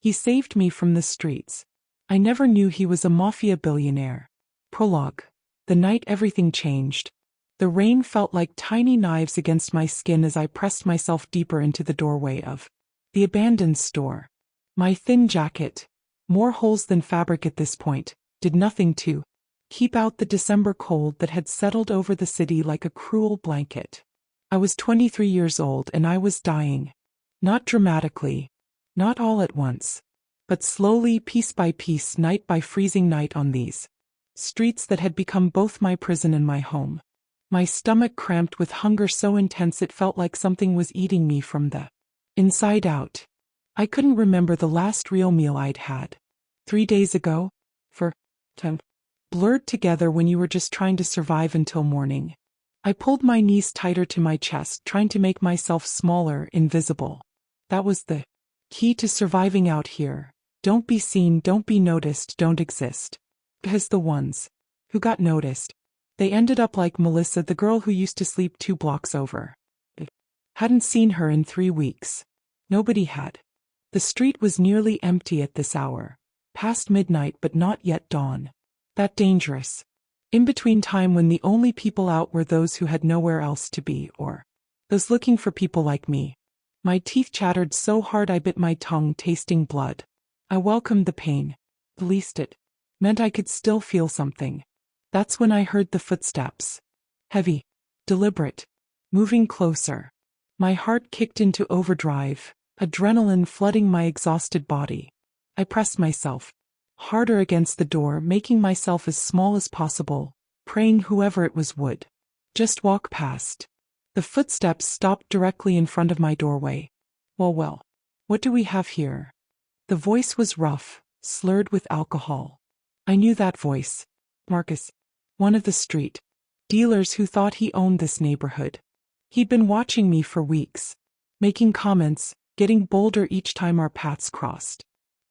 He saved me from the streets. I never knew he was a mafia billionaire. Prologue. The night everything changed. The rain felt like tiny knives against my skin as I pressed myself deeper into the doorway of the abandoned store. My thin jacket, more holes than fabric at this point, did nothing to keep out the December cold that had settled over the city like a cruel blanket. I was 23 years old and I was dying. Not dramatically, not all at once, but slowly, piece by piece, night by freezing night on these streets that had become both my prison and my home. My stomach cramped with hunger so intense it felt like something was eating me from the inside out. I couldn't remember the last real meal I'd had. 3 days ago? For time blurred together when you were just trying to survive until morning. I pulled my knees tighter to my chest, trying to make myself smaller, invisible. That was the key to surviving out here. Don't be seen, don't be noticed, don't exist. Because the ones who got noticed, they ended up like Melissa, the girl who used to sleep 2 blocks over. I hadn't seen her in 3 weeks. Nobody had. The street was nearly empty at this hour. Past midnight but not yet dawn. That dangerous in-between time when the only people out were those who had nowhere else to be, or those looking for people like me. My teeth chattered so hard I bit my tongue, tasting blood. I welcomed the pain. At least it meant I could still feel something. That's when I heard the footsteps. Heavy, deliberate, moving closer. My heart kicked into overdrive, adrenaline flooding my exhausted body. I pressed myself harder against the door, making myself as small as possible, praying whoever it was would just walk past. The footsteps stopped directly in front of my doorway. Well, what do we have here? The voice was rough, slurred with alcohol. I knew that voice. Marcus, one of the street dealers who thought he owned this neighborhood. He'd been watching me for weeks, making comments, getting bolder each time our paths crossed.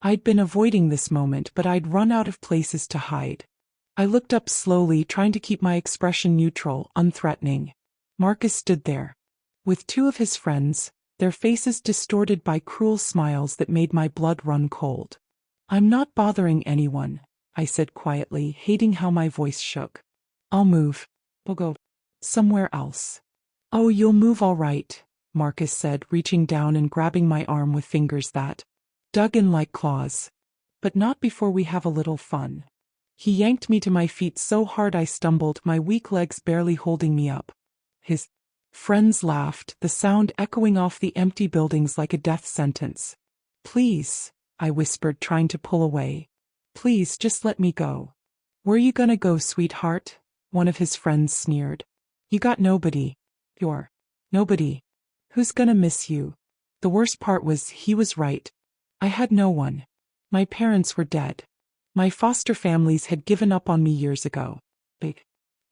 I'd been avoiding this moment, but I'd run out of places to hide. I looked up slowly, trying to keep my expression neutral, unthreatening. Marcus stood there, with 2 of his friends, their faces distorted by cruel smiles that made my blood run cold. "I'm not bothering anyone," I said quietly, hating how my voice shook. "I'll move. We'll go somewhere else." "Oh, you'll move all right," Marcus said, reaching down and grabbing my arm with fingers that dug in like claws. "But not before we have a little fun." He yanked me to my feet so hard I stumbled, my weak legs barely holding me up. His friends laughed, the sound echoing off the empty buildings like a death sentence. "Please," I whispered, trying to pull away. "Please, just let me go." "Where you gonna go, sweetheart?" one of his friends sneered. "You got nobody. You're nobody. Who's gonna miss you?" The worst part was, he was right. I had no one. My parents were dead. My foster families had given up on me years ago. I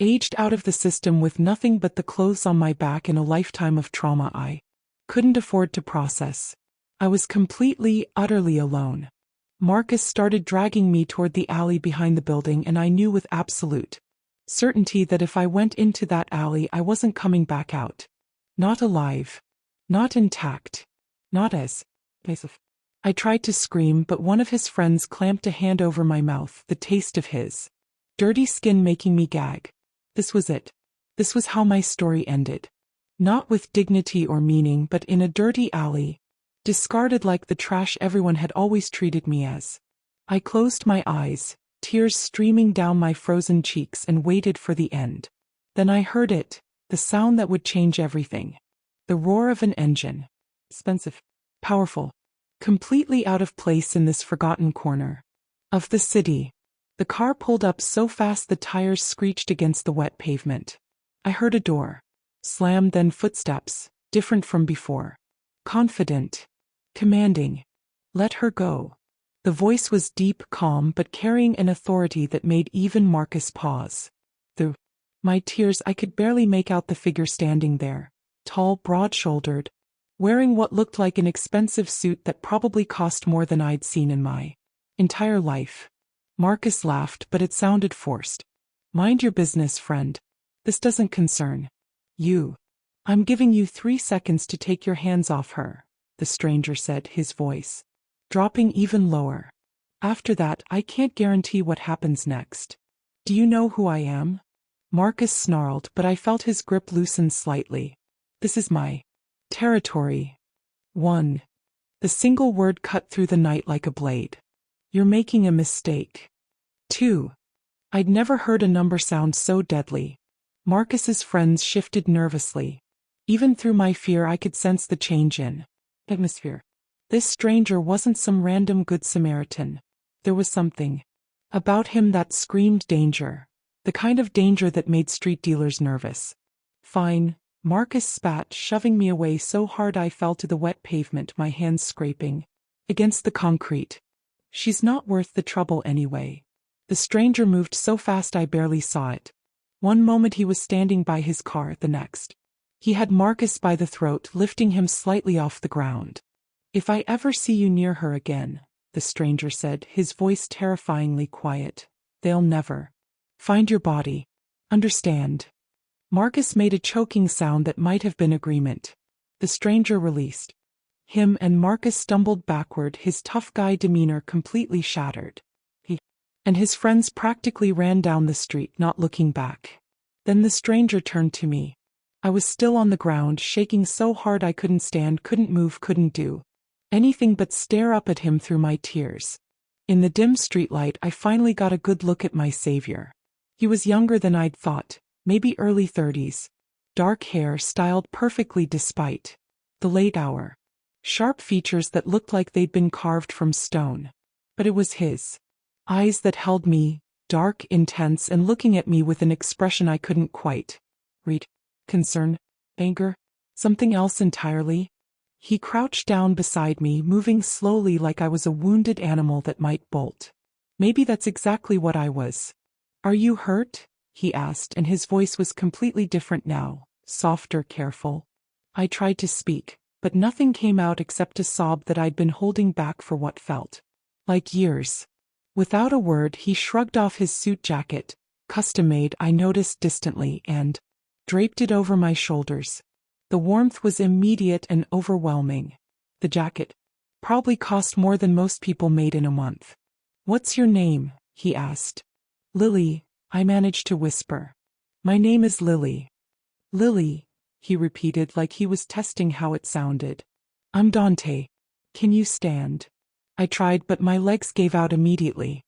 aged out of the system with nothing but the clothes on my back and a lifetime of trauma I couldn't afford to process. I was completely, utterly alone. Marcus started dragging me toward the alley behind the building, and I knew with absolute certainty that if I went into that alley I wasn't coming back out. Not alive. Not intact. Not as passive. I tried to scream, but one of his friends clamped a hand over my mouth, the taste of his dirty skin making me gag. This was it. This was how my story ended. Not with dignity or meaning, but in a dirty alley, discarded like the trash everyone had always treated me as. I closed my eyes, tears streaming down my frozen cheeks, and waited for the end. Then I heard it, the sound that would change everything. The roar of an engine. Expensive. Powerful. Completely out of place in this forgotten corner of the city. The car pulled up so fast the tires screeched against the wet pavement. I heard a door slam, then footsteps, different from before. Confident. Commanding. "Let her go." The voice was deep, calm, but carrying an authority that made even Marcus pause. Through my tears I could barely make out the figure standing there, tall, broad-shouldered, wearing what looked like an expensive suit that probably cost more than I'd seen in my entire life. Marcus laughed, but it sounded forced. "Mind your business, friend. This doesn't concern you. I'm giving you 3 seconds to take your hands off her," the stranger said, his voice dropping even lower. After that, I can't guarantee what happens next. Do you know who I am? Marcus snarled, but I felt his grip loosen slightly. This is my territory. 1. The single word cut through the night like a blade. You're making a mistake. 2. I'd never heard a number sound so deadly. Marcus's friends shifted nervously. Even through my fear, I could sense the change in atmosphere. This stranger wasn't some random good Samaritan. There was something about him that screamed danger. The kind of danger that made street dealers nervous. Fine, Marcus spat, shoving me away so hard I fell to the wet pavement, my hands scraping against the concrete. She's not worth the trouble anyway. The stranger moved so fast I barely saw it. One moment he was standing by his car, the next he had Marcus by the throat, lifting him slightly off the ground. If I ever see you near her again, the stranger said, his voice terrifyingly quiet, they'll never find your body. Understand? Marcus made a choking sound that might have been agreement. The stranger released him and Marcus stumbled backward, his tough guy demeanor completely shattered. He and his friends practically ran down the street, not looking back. Then the stranger turned to me. I was still on the ground, shaking so hard I couldn't stand, couldn't move, couldn't do anything but stare up at him through my tears. In the dim streetlight, I finally got a good look at my savior. He was younger than I'd thought, maybe early 30s. Dark hair styled perfectly despite the late hour. Sharp features that looked like they'd been carved from stone. But it was his eyes that held me, dark, intense, and looking at me with an expression I couldn't quite read. Concern? Anger? Something else entirely? He crouched down beside me, moving slowly like I was a wounded animal that might bolt. Maybe that's exactly what I was. Are you hurt? He asked, and his voice was completely different now, softer, careful. I tried to speak, but nothing came out except a sob that I'd been holding back for what felt like years. Without a word, he shrugged off his suit jacket, custom-made, I noticed distantly, and draped it over my shoulders. The warmth was immediate and overwhelming. The jacket probably cost more than most people made in a month. What's your name? He asked. Lily, I managed to whisper. My name is Lily. Lily, he repeated like he was testing how it sounded. I'm Dante. Can you stand? I tried, but my legs gave out immediately.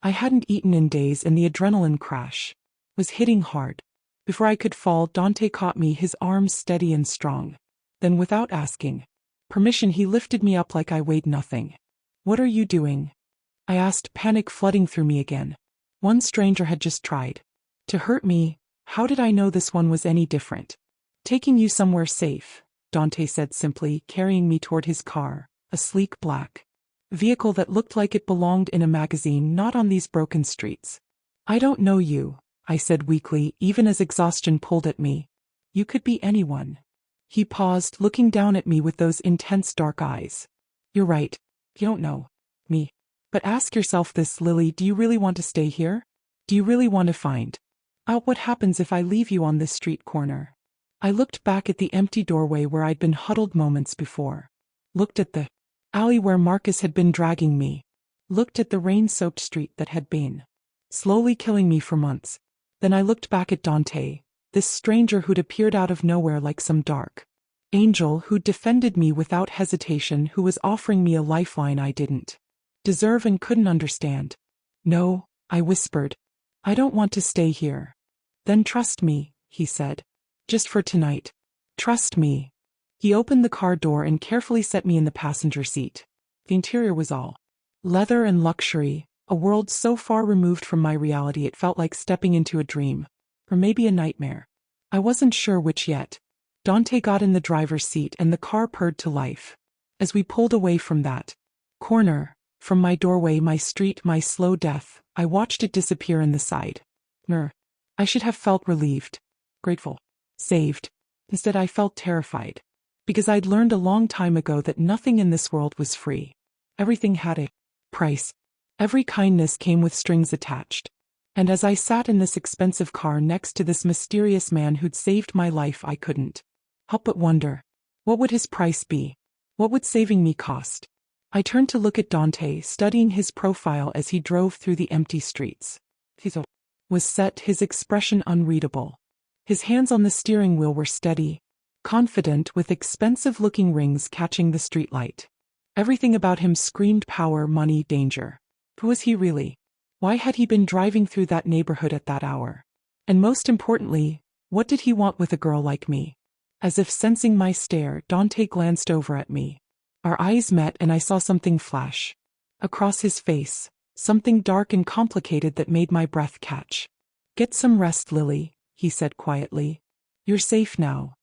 I hadn't eaten in days and the adrenaline crash was hitting hard. Before I could fall, Dante caught me, his arms steady and strong. Then, without asking permission, he lifted me up like I weighed nothing. What are you doing? I asked, panic flooding through me again. One stranger had just tried to hurt me. How did I know this one was any different? Taking you somewhere safe, Dante said simply, carrying me toward his car, a sleek black vehicle that looked like it belonged in a magazine, not on these broken streets. I don't know you, I said weakly, even as exhaustion pulled at me. You could be anyone. He paused, looking down at me with those intense dark eyes. You're right. You don't know me. But ask yourself this, Lily, do you really want to stay here? Do you really want to find out what happens if I leave you on this street corner? I looked back at the empty doorway where I'd been huddled moments before. Looked at the alley where Marcus had been dragging me. Looked at the rain-soaked street that had been slowly killing me for months. Then I looked back at Dante, this stranger who'd appeared out of nowhere like some dark angel, who'd defended me without hesitation, who was offering me a lifeline I didn't deserve and couldn't understand. No, I whispered. I don't want to stay here. Then trust me, he said. Just for tonight. Trust me. He opened the car door and carefully set me in the passenger seat. The interior was all leather and luxury, a world so far removed from my reality it felt like stepping into a dream. Or maybe a nightmare. I wasn't sure which yet. Dante got in the driver's seat and the car purred to life. As we pulled away from that corner, from my doorway, my street, my slow death, I watched it disappear in the side mirror. I should have felt relieved, grateful, saved. Instead, I felt terrified. Because I'd learned a long time ago that nothing in this world was free. Everything had a price. Every kindness came with strings attached. And as I sat in this expensive car next to this mysterious man who'd saved my life, I couldn't help but wonder, what would his price be? What would saving me cost? I turned to look at Dante, studying his profile as he drove through the empty streets. His was set, his expression unreadable. His hands on the steering wheel were steady, confident, with expensive-looking rings catching the streetlight. Everything about him screamed power, money, danger. Who was he really? Why had he been driving through that neighborhood at that hour? And most importantly, what did he want with a girl like me? As if sensing my stare, Dante glanced over at me. Our eyes met and I saw something flash across his face, something dark and complicated that made my breath catch. "Get some rest, Lily," he said quietly. "You're safe now."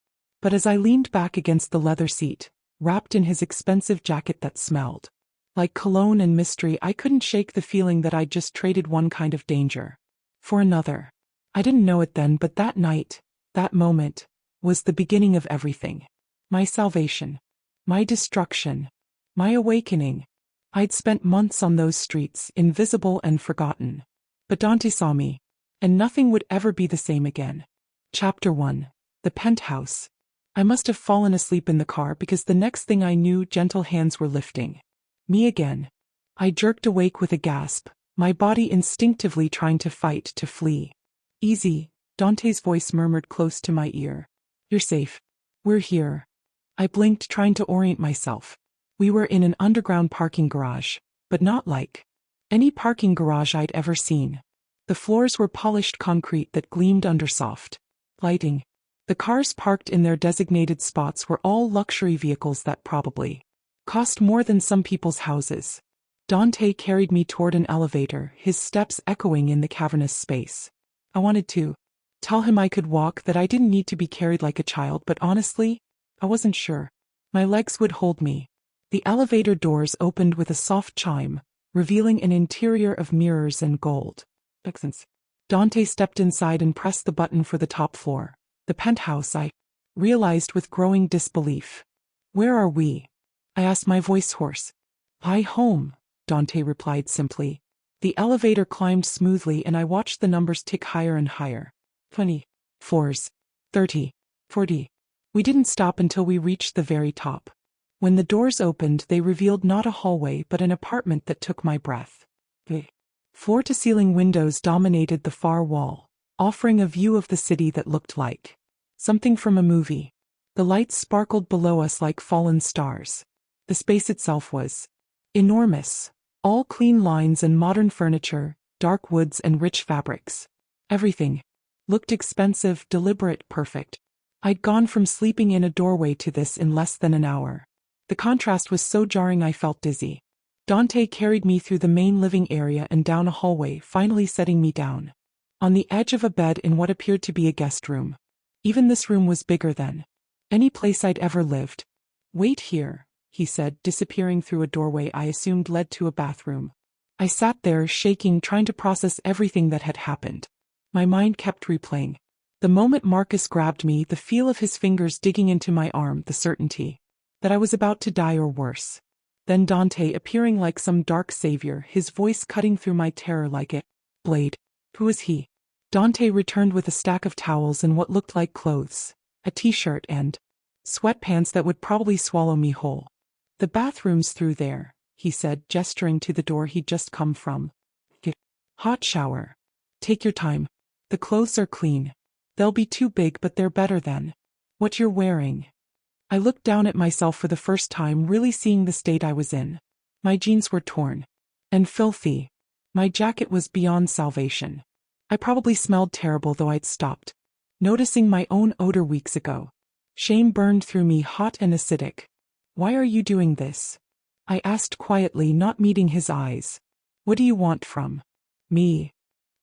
But as I leaned back against the leather seat, wrapped in his expensive jacket that smelled like cologne and mystery, I couldn't shake the feeling that I'd just traded one kind of danger for another. I didn't know it then, but that night, that moment, was the beginning of everything. My salvation. My destruction. My awakening. I'd spent months on those streets, invisible and forgotten. But Dante saw me, and nothing would ever be the same again. Chapter 1. The Penthouse. I must have fallen asleep in the car because the next thing I knew, gentle hands were lifting me again. I jerked awake with a gasp, my body instinctively trying to fight, to flee. "Easy," Dante's voice murmured close to my ear. "You're safe. We're here." I blinked, trying to orient myself. We were in an underground parking garage, but not like any parking garage I'd ever seen. The floors were polished concrete that gleamed under soft lighting. The cars parked in their designated spots were all luxury vehicles that probably cost more than some people's houses. Dante carried me toward an elevator, his steps echoing in the cavernous space. I wanted to tell him I could walk, that I didn't need to be carried like a child, but honestly, I wasn't sure my legs would hold me. The elevator doors opened with a soft chime, revealing an interior of mirrors and gold. Dante stepped inside and pressed the button for the top floor. The penthouse, I realized with growing disbelief. "Where are we?" I asked, my voice hoarse. "Hi, home," Dante replied simply. The elevator climbed smoothly and I watched the numbers tick higher and higher. 20 floors, 30, 40. We didn't stop until we reached the very top. When the doors opened, they revealed not a hallway but an apartment that took my breath. Floor-to-ceiling windows dominated the far wall, offering a view of the city that looked like something from a movie. The lights sparkled below us like fallen stars. The space itself was enormous, all clean lines and modern furniture, dark woods and rich fabrics. Everything looked expensive, deliberate, perfect. I'd gone from sleeping in a doorway to this in less than an hour. The contrast was so jarring I felt dizzy. Dante carried me through the main living area and down a hallway, finally setting me down on the edge of a bed in what appeared to be a guest room. Even this room was bigger than any place I'd ever lived. "Wait here," he said, disappearing through a doorway I assumed led to a bathroom. I sat there, shaking, trying to process everything that had happened. My mind kept replaying the moment Marcus grabbed me, the feel of his fingers digging into my arm, the certainty that I was about to die or worse. Then Dante appearing like some dark savior, his voice cutting through my terror like a blade. Who was he? Dante returned with a stack of towels and what looked like clothes, a t-shirt and sweatpants that would probably swallow me whole. "The bathroom's through there," he said, gesturing to the door he'd just come from. "Hot shower. Take your time. The clothes are clean. They'll be too big, but they're better than what you're wearing." I looked down at myself for the first time, really seeing the state I was in. My jeans were torn and filthy. My jacket was beyond salvation. I probably smelled terrible, though I'd stopped noticing my own odor weeks ago. Shame burned through me, hot and acidic. "Why are you doing this?" I asked quietly, not meeting his eyes. "What do you want from me?"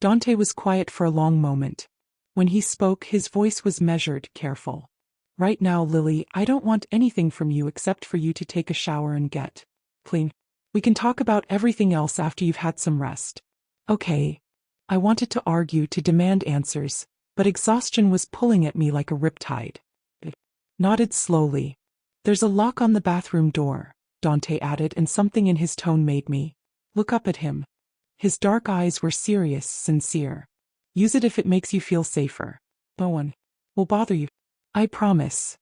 Dante was quiet for a long moment. When he spoke, his voice was measured, careful. "Right now, Lily, I don't want anything from you except for you to take a shower and get clean. We can talk about everything else after you've had some rest." "Okay." I wanted to argue, to demand answers, but exhaustion was pulling at me like a riptide. I nodded slowly. "There's a lock on the bathroom door," Dante added, and something in his tone made me look up at him. His dark eyes were serious, sincere. "Use it if it makes you feel safer. No one will bother you. I promise."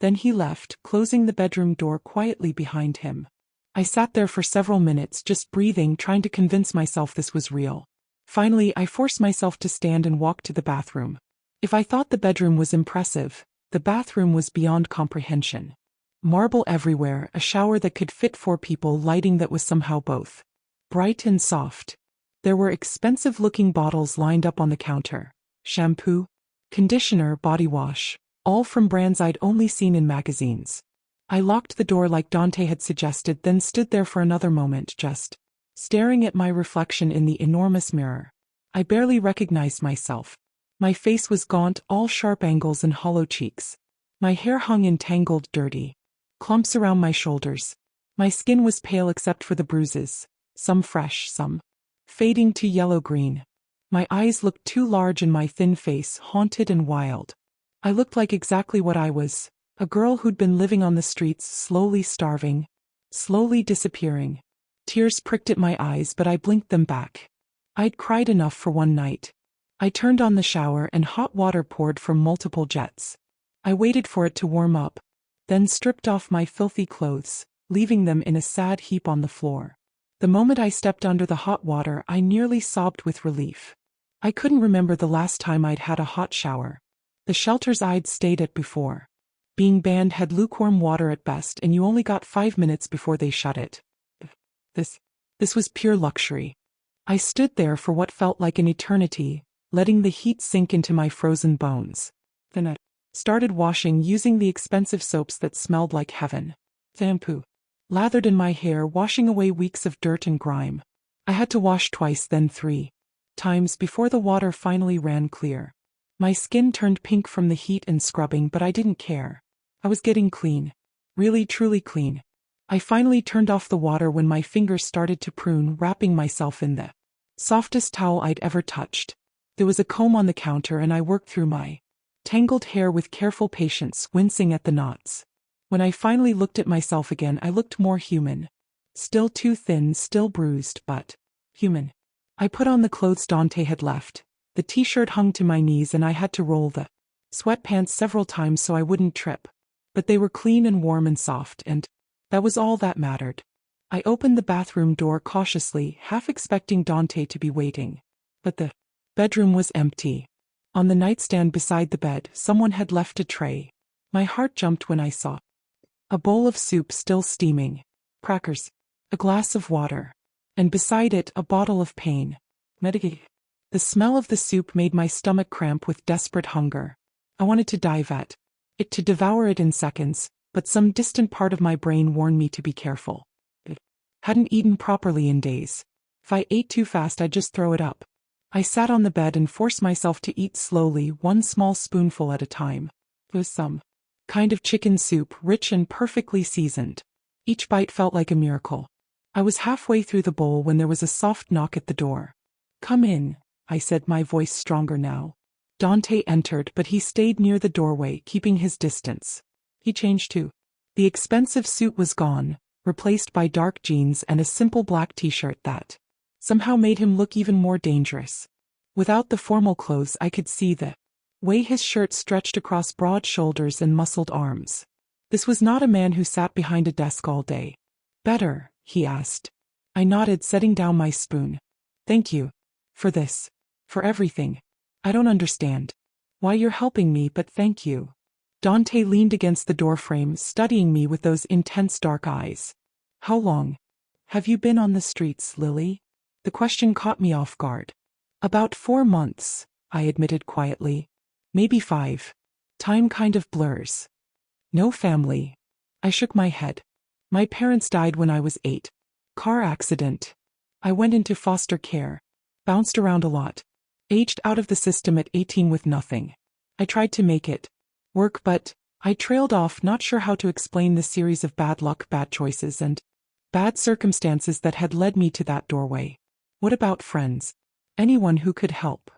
Then he left, closing the bedroom door quietly behind him. I sat there for several minutes, just breathing, trying to convince myself this was real. Finally, I forced myself to stand and walk to the bathroom. If I thought the bedroom was impressive, the bathroom was beyond comprehension. Marble everywhere, a shower that could fit 4 people, lighting that was somehow both bright and soft. There were expensive-looking bottles lined up on the counter. Shampoo, conditioner, body wash, all from brands I'd only seen in magazines. I locked the door like Dante had suggested, then stood there for another moment, just staring at my reflection in the enormous mirror. I barely recognized myself. My face was gaunt, all sharp angles and hollow cheeks. My hair hung in tangled, dirty clumps around my shoulders. My skin was pale except for the bruises, some fresh, some fading to yellow-green. My eyes looked too large and my thin face haunted and wild. I looked like exactly what I was, a girl who'd been living on the streets, slowly starving, slowly disappearing. Tears pricked at my eyes, but I blinked them back. I'd cried enough for one night. I turned on the shower and hot water poured from multiple jets. I waited for it to warm up, then stripped off my filthy clothes, leaving them in a sad heap on the floor. The moment I stepped under the hot water, I nearly sobbed with relief. I couldn't remember the last time I'd had a hot shower. The shelters I'd stayed at before being banned had lukewarm water at best, and you only got 5 minutes before they shut it. This was pure luxury. I stood there for what felt like an eternity, letting the heat sink into my frozen bones. Then I started washing using the expensive soaps that smelled like heaven. Shampoo lathered in my hair, washing away weeks of dirt and grime. I had to wash twice, then 3 times before the water finally ran clear. My skin turned pink from the heat and scrubbing, but I didn't care. I was getting clean. Really, truly clean. I finally turned off the water when my fingers started to prune, wrapping myself in the softest towel I'd ever touched. There was a comb on the counter and I worked through my tangled hair with careful patience, wincing at the knots. When I finally looked at myself again, I looked more human. Still too thin, still bruised, but human. I put on the clothes Dante had left. The t-shirt hung to my knees and I had to roll the sweatpants several times so I wouldn't trip. But they were clean and warm and soft, and that was all that mattered. I opened the bathroom door cautiously, half expecting Dante to be waiting. But the bedroom was empty. On the nightstand beside the bed, someone had left a tray. My heart jumped when I saw a bowl of soup still steaming, crackers, a glass of water, and beside it a bottle of pain medication. The smell of the soup made my stomach cramp with desperate hunger. I wanted to dive at it, to devour it in seconds, but some distant part of my brain warned me to be careful. I hadn't eaten properly in days. If I ate too fast, I'd just throw it up. I sat on the bed and forced myself to eat slowly, one small spoonful at a time. It was some kind of chicken soup, rich and perfectly seasoned. Each bite felt like a miracle. I was halfway through the bowl when there was a soft knock at the door. "Come in," I said, my voice stronger now. Dante entered, but he stayed near the doorway, keeping his distance. He changed too. The expensive suit was gone, replaced by dark jeans and a simple black t-shirt that somehow made him look even more dangerous. Without the formal clothes, I could see the way his shirt stretched across broad shoulders and muscled arms. This was not a man who sat behind a desk all day. "Better?" he asked. I nodded, setting down my spoon. "Thank you. For this. For everything. I don't understand why you're helping me, but thank you." Dante leaned against the doorframe, studying me with those intense dark eyes. "How long have you been on the streets, Lily?" The question caught me off guard. "About 4 months, I admitted quietly. "Maybe 5. Time kind of blurs." "No family." I shook my head. "My parents died when I was 8. Car accident. I went into foster care. Bounced around a lot. Aged out of the system at 18 with nothing. I tried to make it work, but I trailed off, not sure how to explain the series of bad luck, bad choices, and bad circumstances that had led me to that doorway." "What about friends? Anyone who could help?"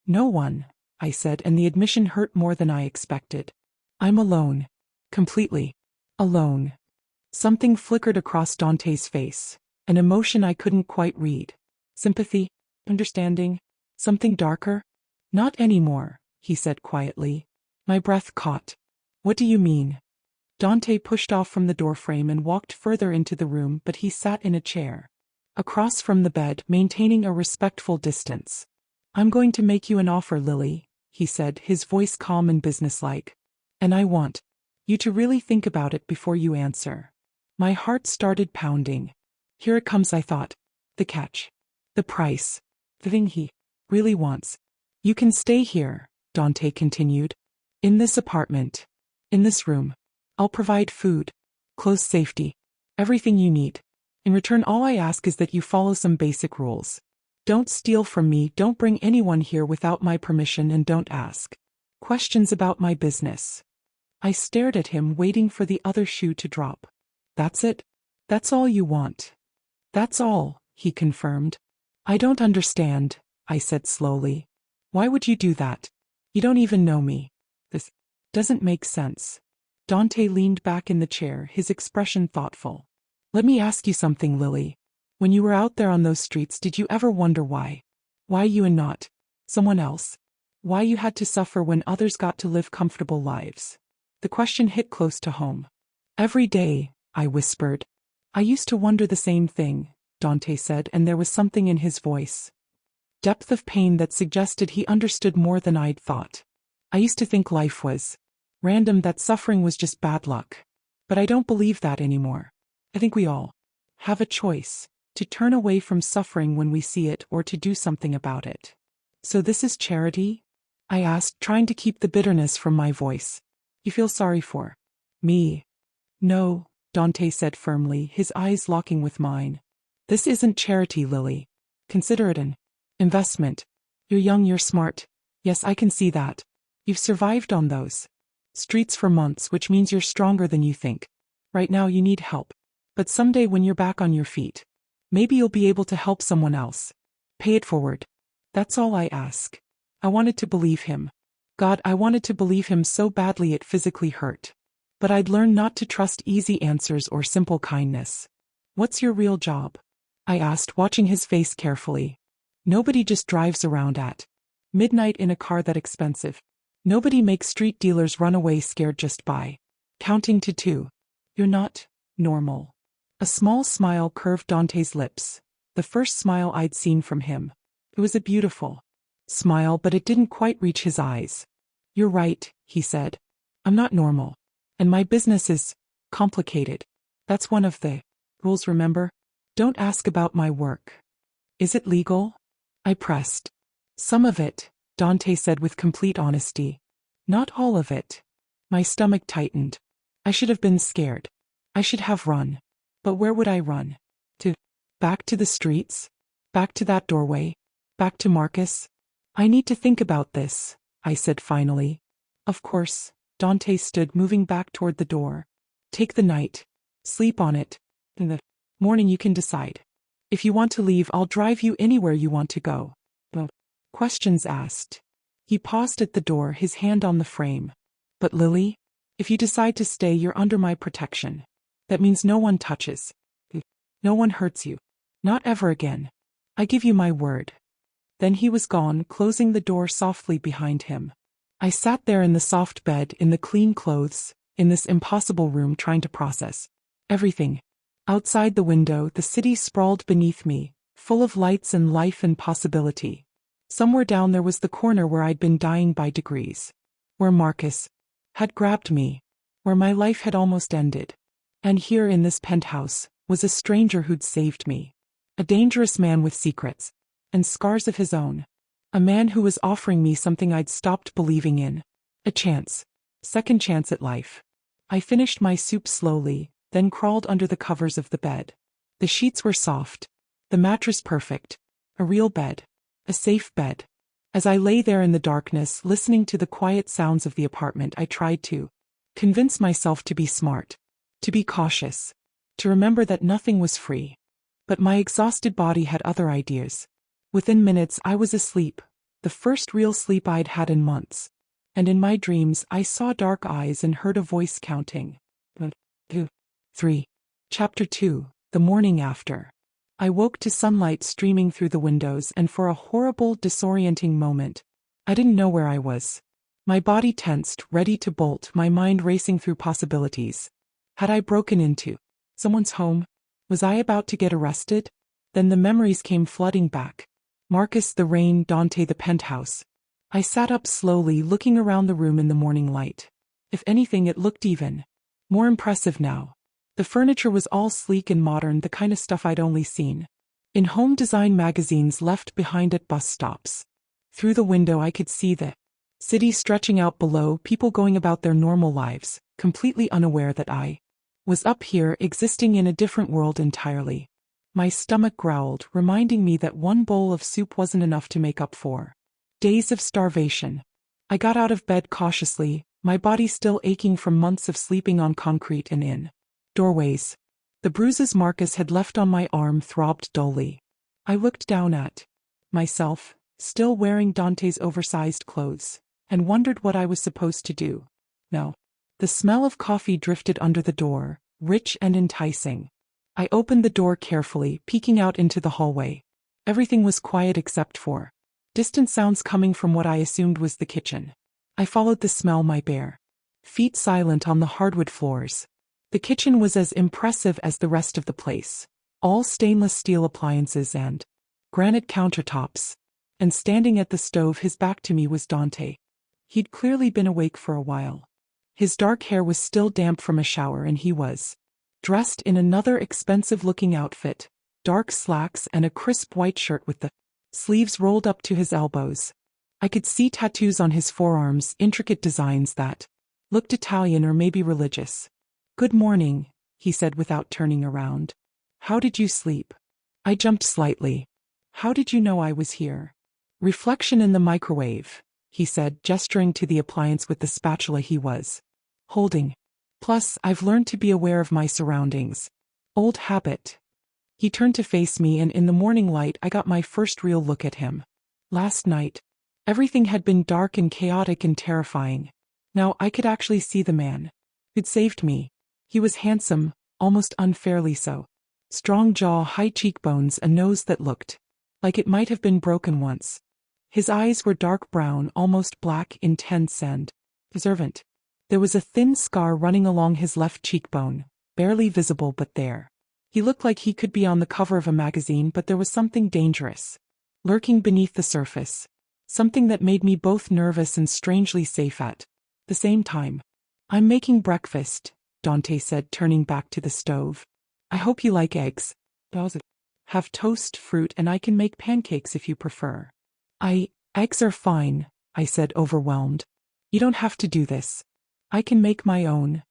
"No one," I said, and the admission hurt more than I expected. "I'm alone. Completely alone." Something flickered across Dante's face, an emotion I couldn't quite read. Sympathy? Understanding? Something darker? "Not anymore," he said quietly. My breath caught. "What do you mean?" Dante pushed off from the doorframe and walked further into the room, but he sat in a chair across from the bed, maintaining a respectful distance. "I'm going to make you an offer, Lily," he said, his voice calm and businesslike. "And I want you to really think about it before you answer." My heart started pounding. Here it comes, I thought. The catch. The price. The thing he really wants. "You can stay here," Dante continued. "In this apartment. In this room. I'll provide food, clothes, safety, everything you need. In return, all I ask is that you follow some basic rules. Don't steal from me, don't bring anyone here without my permission, and don't ask questions about my business." I stared at him, waiting for the other shoe to drop. "That's it? That's all you want?" "That's all," he confirmed. "I don't understand," I said slowly. "Why would you do that? You don't even know me. This doesn't make sense." Dante leaned back in the chair, his expression thoughtful. "Let me ask you something, Lily. When you were out there on those streets, did you ever wonder why? Why you and not someone else? Why you had to suffer when others got to live comfortable lives?" The question hit close to home. "Every day," I whispered. "I used to wonder the same thing," Dante said, and there was something in his voice. Depth of pain that suggested he understood more than I'd thought. "I used to think life was random, that suffering was just bad luck. But I don't believe that anymore. I think we all have a choice to turn away from suffering when we see it, or to do something about it." "So this is charity?" I asked, trying to keep the bitterness from my voice. "You feel sorry for me?" "No," Dante said firmly, his eyes locking with mine. "This isn't charity, Lily. Consider it an investment. You're young, you're smart. Yes, I can see that. You've survived on those streets for months, which means you're stronger than you think. Right now you need help. But someday when you're back on your feet, maybe you'll be able to help someone else. Pay it forward. That's all I ask." I wanted to believe him. God, I wanted to believe him so badly it physically hurt. But I'd learned not to trust easy answers or simple kindness. "What's your real job?" I asked, watching his face carefully. "Nobody just drives around at midnight in a car that expensive. Nobody makes street dealers run away scared just by counting to 2. You're not normal." A small smile curved Dante's lips, the first smile I'd seen from him. It was a beautiful smile, but it didn't quite reach his eyes. "You're right," he said. "I'm not normal. And my business is complicated. That's one of the rules, remember? Don't ask about my work." "Is it legal?" I pressed. "Some of it," Dante said with complete honesty. "Not all of it." My stomach tightened. I should have been scared. I should have run. But where would I run? To? Back to the streets? Back to that doorway? Back to Marcus? "I need to think about this," I said finally. "Of course." Dante stood, moving back toward the door. "Take the night. Sleep on it. In the morning you can decide. If you want to leave, I'll drive you anywhere you want to go." "But questions asked." He paused at the door, his hand on the frame. "But Lily, if you decide to stay, you're under my protection. That means no one touches you. No one hurts you. Not ever again. I give you my word." Then he was gone, closing the door softly behind him. I sat there in the soft bed, in the clean clothes, in this impossible room, trying to process everything. Outside the window, the city sprawled beneath me, full of lights and life and possibility. Somewhere down there was the corner where I'd been dying by degrees. Where Marcus had grabbed me. Where my life had almost ended. And here in this penthouse was a stranger who'd saved me. A dangerous man with secrets and scars of his own. A man who was offering me something I'd stopped believing in. A chance. Second chance at life. I finished my soup slowly, then crawled under the covers of the bed. The sheets were soft. The mattress perfect. A real bed. A safe bed. As I lay there in the darkness, listening to the quiet sounds of the apartment, I tried to convince myself to be smart. To be cautious. To remember that nothing was free. But my exhausted body had other ideas. Within minutes I was asleep, the first real sleep I'd had in months. And in my dreams I saw dark eyes and heard a voice counting. 1, 2, 3. Chapter 2, The Morning After. I woke to sunlight streaming through the windows, and for a horrible, disorienting moment, I didn't know where I was. My body tensed, ready to bolt, my mind racing through possibilities. Had I broken into someone's home? Was I about to get arrested? Then the memories came flooding back. Marcus, the rain, Dante, the penthouse. I sat up slowly, looking around the room in the morning light. If anything, it looked even more impressive now. The furniture was all sleek and modern, the kind of stuff I'd only seen in home design magazines left behind at bus stops. Through the window I could see the city stretching out below, people going about their normal lives, completely unaware that I was up here, existing in a different world entirely. My stomach growled, reminding me that one bowl of soup wasn't enough to make up for days of starvation. I got out of bed cautiously, my body still aching from months of sleeping on concrete and in doorways. The bruises Marcus had left on my arm throbbed dully. I looked down at myself, still wearing Dante's oversized clothes, and wondered what I was supposed to do. No. The smell of coffee drifted under the door, rich and enticing. I opened the door carefully, peeking out into the hallway. Everything was quiet except for distant sounds coming from what I assumed was the kitchen. I followed the smell, my bare feet silent on the hardwood floors. The kitchen was as impressive as the rest of the place. All stainless steel appliances and granite countertops. And standing at the stove, his back to me, was Dante. He'd clearly been awake for a while. His dark hair was still damp from a shower, and he was dressed in another expensive-looking outfit, dark slacks and a crisp white shirt with the sleeves rolled up to his elbows. I could see tattoos on his forearms, intricate designs that looked Italian or maybe religious. "Good morning," he said without turning around. "How did you sleep?" I jumped slightly. "How did you know I was here?" "Reflection in the microwave," he said, gesturing to the appliance with the spatula he was holding. "Plus, I've learned to be aware of my surroundings. Old habit." He turned to face me, and in the morning light I got my first real look at him. Last night, everything had been dark and chaotic and terrifying. Now I could actually see the man who'd saved me. He was handsome, almost unfairly so. Strong jaw, high cheekbones, a nose that looked like it might have been broken once. His eyes were dark brown, almost black, intense and observant. There was a thin scar running along his left cheekbone, barely visible but there. He looked like he could be on the cover of a magazine, but there was something dangerous lurking beneath the surface. Something that made me both nervous and strangely safe at the same time. "I'm making breakfast," Dante said, turning back to the stove. "I hope you like eggs. Does it have toast, fruit, and I can make pancakes if you prefer." Eggs are fine," I said, overwhelmed. "You don't have to do this. I can make my own."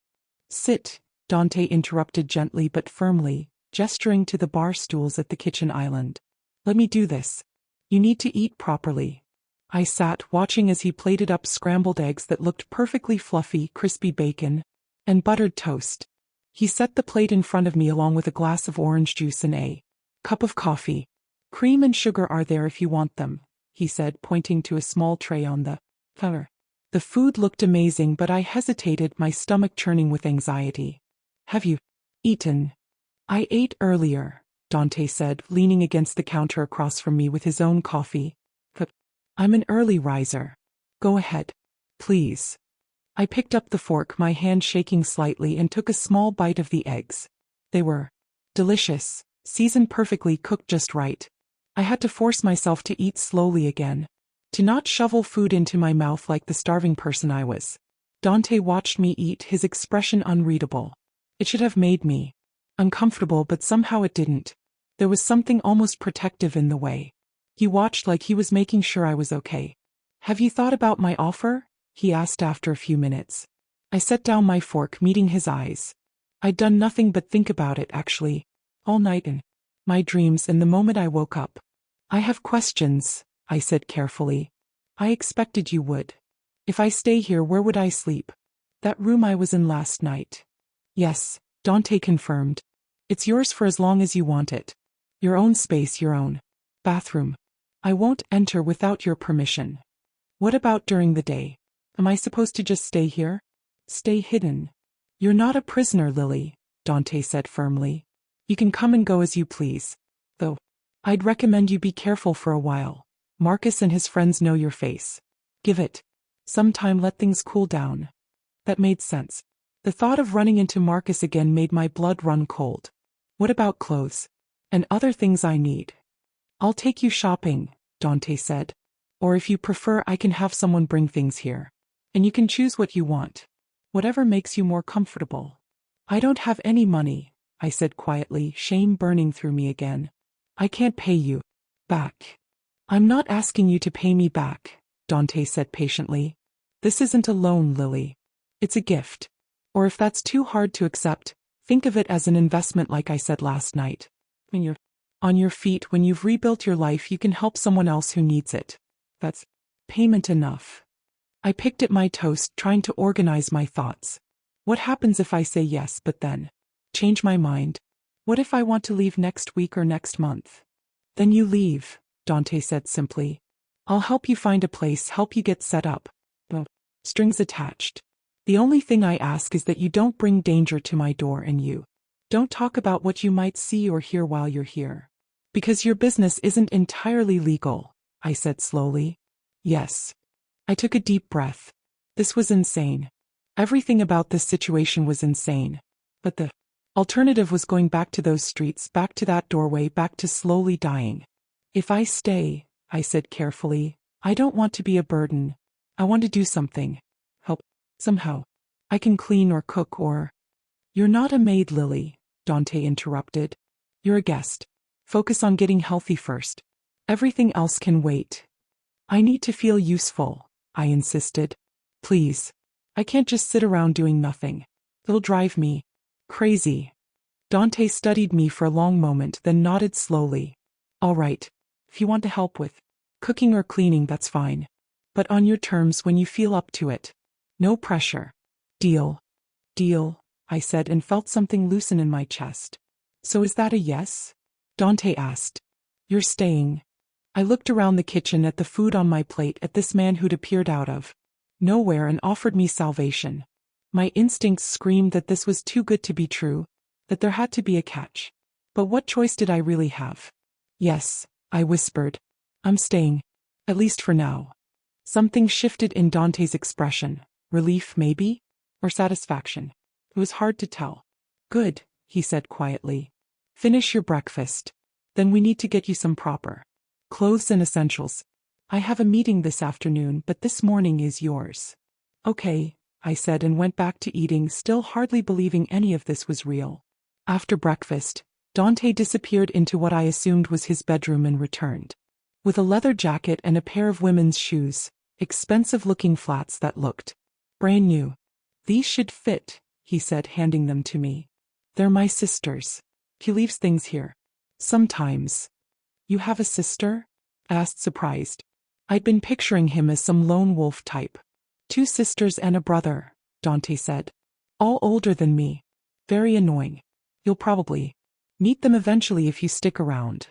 "Sit," Dante interrupted gently but firmly, gesturing to the bar stools at the kitchen island. "Let me do this. You need to eat properly." I sat, watching as he plated up scrambled eggs that looked perfectly fluffy, crispy bacon, and buttered toast. He set the plate in front of me along with a glass of orange juice and a cup of coffee. "Cream and sugar are there if you want them," he said, pointing to a small tray on the counter. The food looked amazing, but I hesitated, my stomach churning with anxiety. "Have you eaten?" "I ate earlier," Dante said, leaning against the counter across from me with his own coffee. "But I'm an early riser. Go ahead, please." I picked up the fork, my hand shaking slightly, and took a small bite of the eggs. They were delicious, seasoned perfectly, cooked just right. I had to force myself to eat slowly again, to not shovel food into my mouth like the starving person I was. Dante watched me eat, his expression unreadable. It should have made me uncomfortable, but somehow it didn't. There was something almost protective in the way he watched, like he was making sure I was okay. "Have you thought about my offer?" he asked after a few minutes. I set down my fork, meeting his eyes. I'd done nothing but think about it, actually, all night, in my dreams and the moment I woke up. "I have questions," I said carefully. "I expected you would. If I stay here, where would I sleep?" "That room I was in last night." "Yes," Dante confirmed. "It's yours for as long as you want it. Your own space, your own bathroom. I won't enter without your permission." "What about during the day? Am I supposed to just stay here? Stay hidden?" "You're not a prisoner, Lily," Dante said firmly. "You can come and go as you please. Though, I'd recommend you be careful for a while. Marcus and his friends know your face. Give it Some time let things cool down. That made sense. The thought of running into Marcus again made my blood run cold. What about clothes? And other things I need? I'll take you shopping, Dante said. Or if you prefer, I can have someone bring things here. And you can choose what you want. Whatever makes you more comfortable. I don't have any money, I said quietly, shame burning through me again. I can't pay you back. I'm not asking you to pay me back, Dante said patiently. This isn't a loan, Lily. It's a gift. Or if that's too hard to accept, think of it as an investment like I said last night. When you're on your feet, when you've rebuilt your life, you can help someone else who needs it. That's payment enough. I picked at my toast, trying to organize my thoughts. What happens if I say yes, but then change my mind? What if I want to leave next week or next month? Then you leave, Dante said simply. I'll help you find a place, help you get set up. No strings attached. The only thing I ask is that you don't bring danger to my door, and you don't talk about what you might see or hear while you're here. Because your business isn't entirely legal, I said slowly. Yes. I took a deep breath. This was insane. Everything about this situation was insane. But the alternative was going back to those streets, back to that doorway, back to slowly dying. If I stay, I said carefully, I don't want to be a burden. I want to do something. Help. Somehow. I can clean or cook or... You're not a maid, Lily, Dante interrupted. You're a guest. Focus on getting healthy first. Everything else can wait. I need to feel useful, I insisted. Please. I can't just sit around doing nothing. It'll drive me crazy. Dante studied me for a long moment, then nodded slowly. All right. If you want to help with cooking or cleaning, that's fine. But on your terms, when you feel up to it. No pressure. Deal. Deal, I said, and felt something loosen in my chest. So is that a yes? Dante asked. You're staying. I looked around the kitchen at the food on my plate, at this man who'd appeared out of nowhere and offered me salvation. My instincts screamed that this was too good to be true, that there had to be a catch. But what choice did I really have? Yes, I whispered. I'm staying. At least for now. Something shifted in Dante's expression. Relief, maybe? Or satisfaction? It was hard to tell. Good, he said quietly. Finish your breakfast. Then we need to get you some proper clothes and essentials. I have a meeting this afternoon, but this morning is yours. Okay, I said, and went back to eating, still hardly believing any of this was real. After breakfast, Dante disappeared into what I assumed was his bedroom and returned with a leather jacket and a pair of women's shoes, expensive-looking flats that looked brand new. These should fit, he said, handing them to me. They're my sister's. He leaves things here. Sometimes. You have a sister? I asked, surprised. I'd been picturing him as some lone wolf type. 2 sisters and a brother, Dante said. All older than me. Very annoying. You'll probably meet them eventually if you stick around.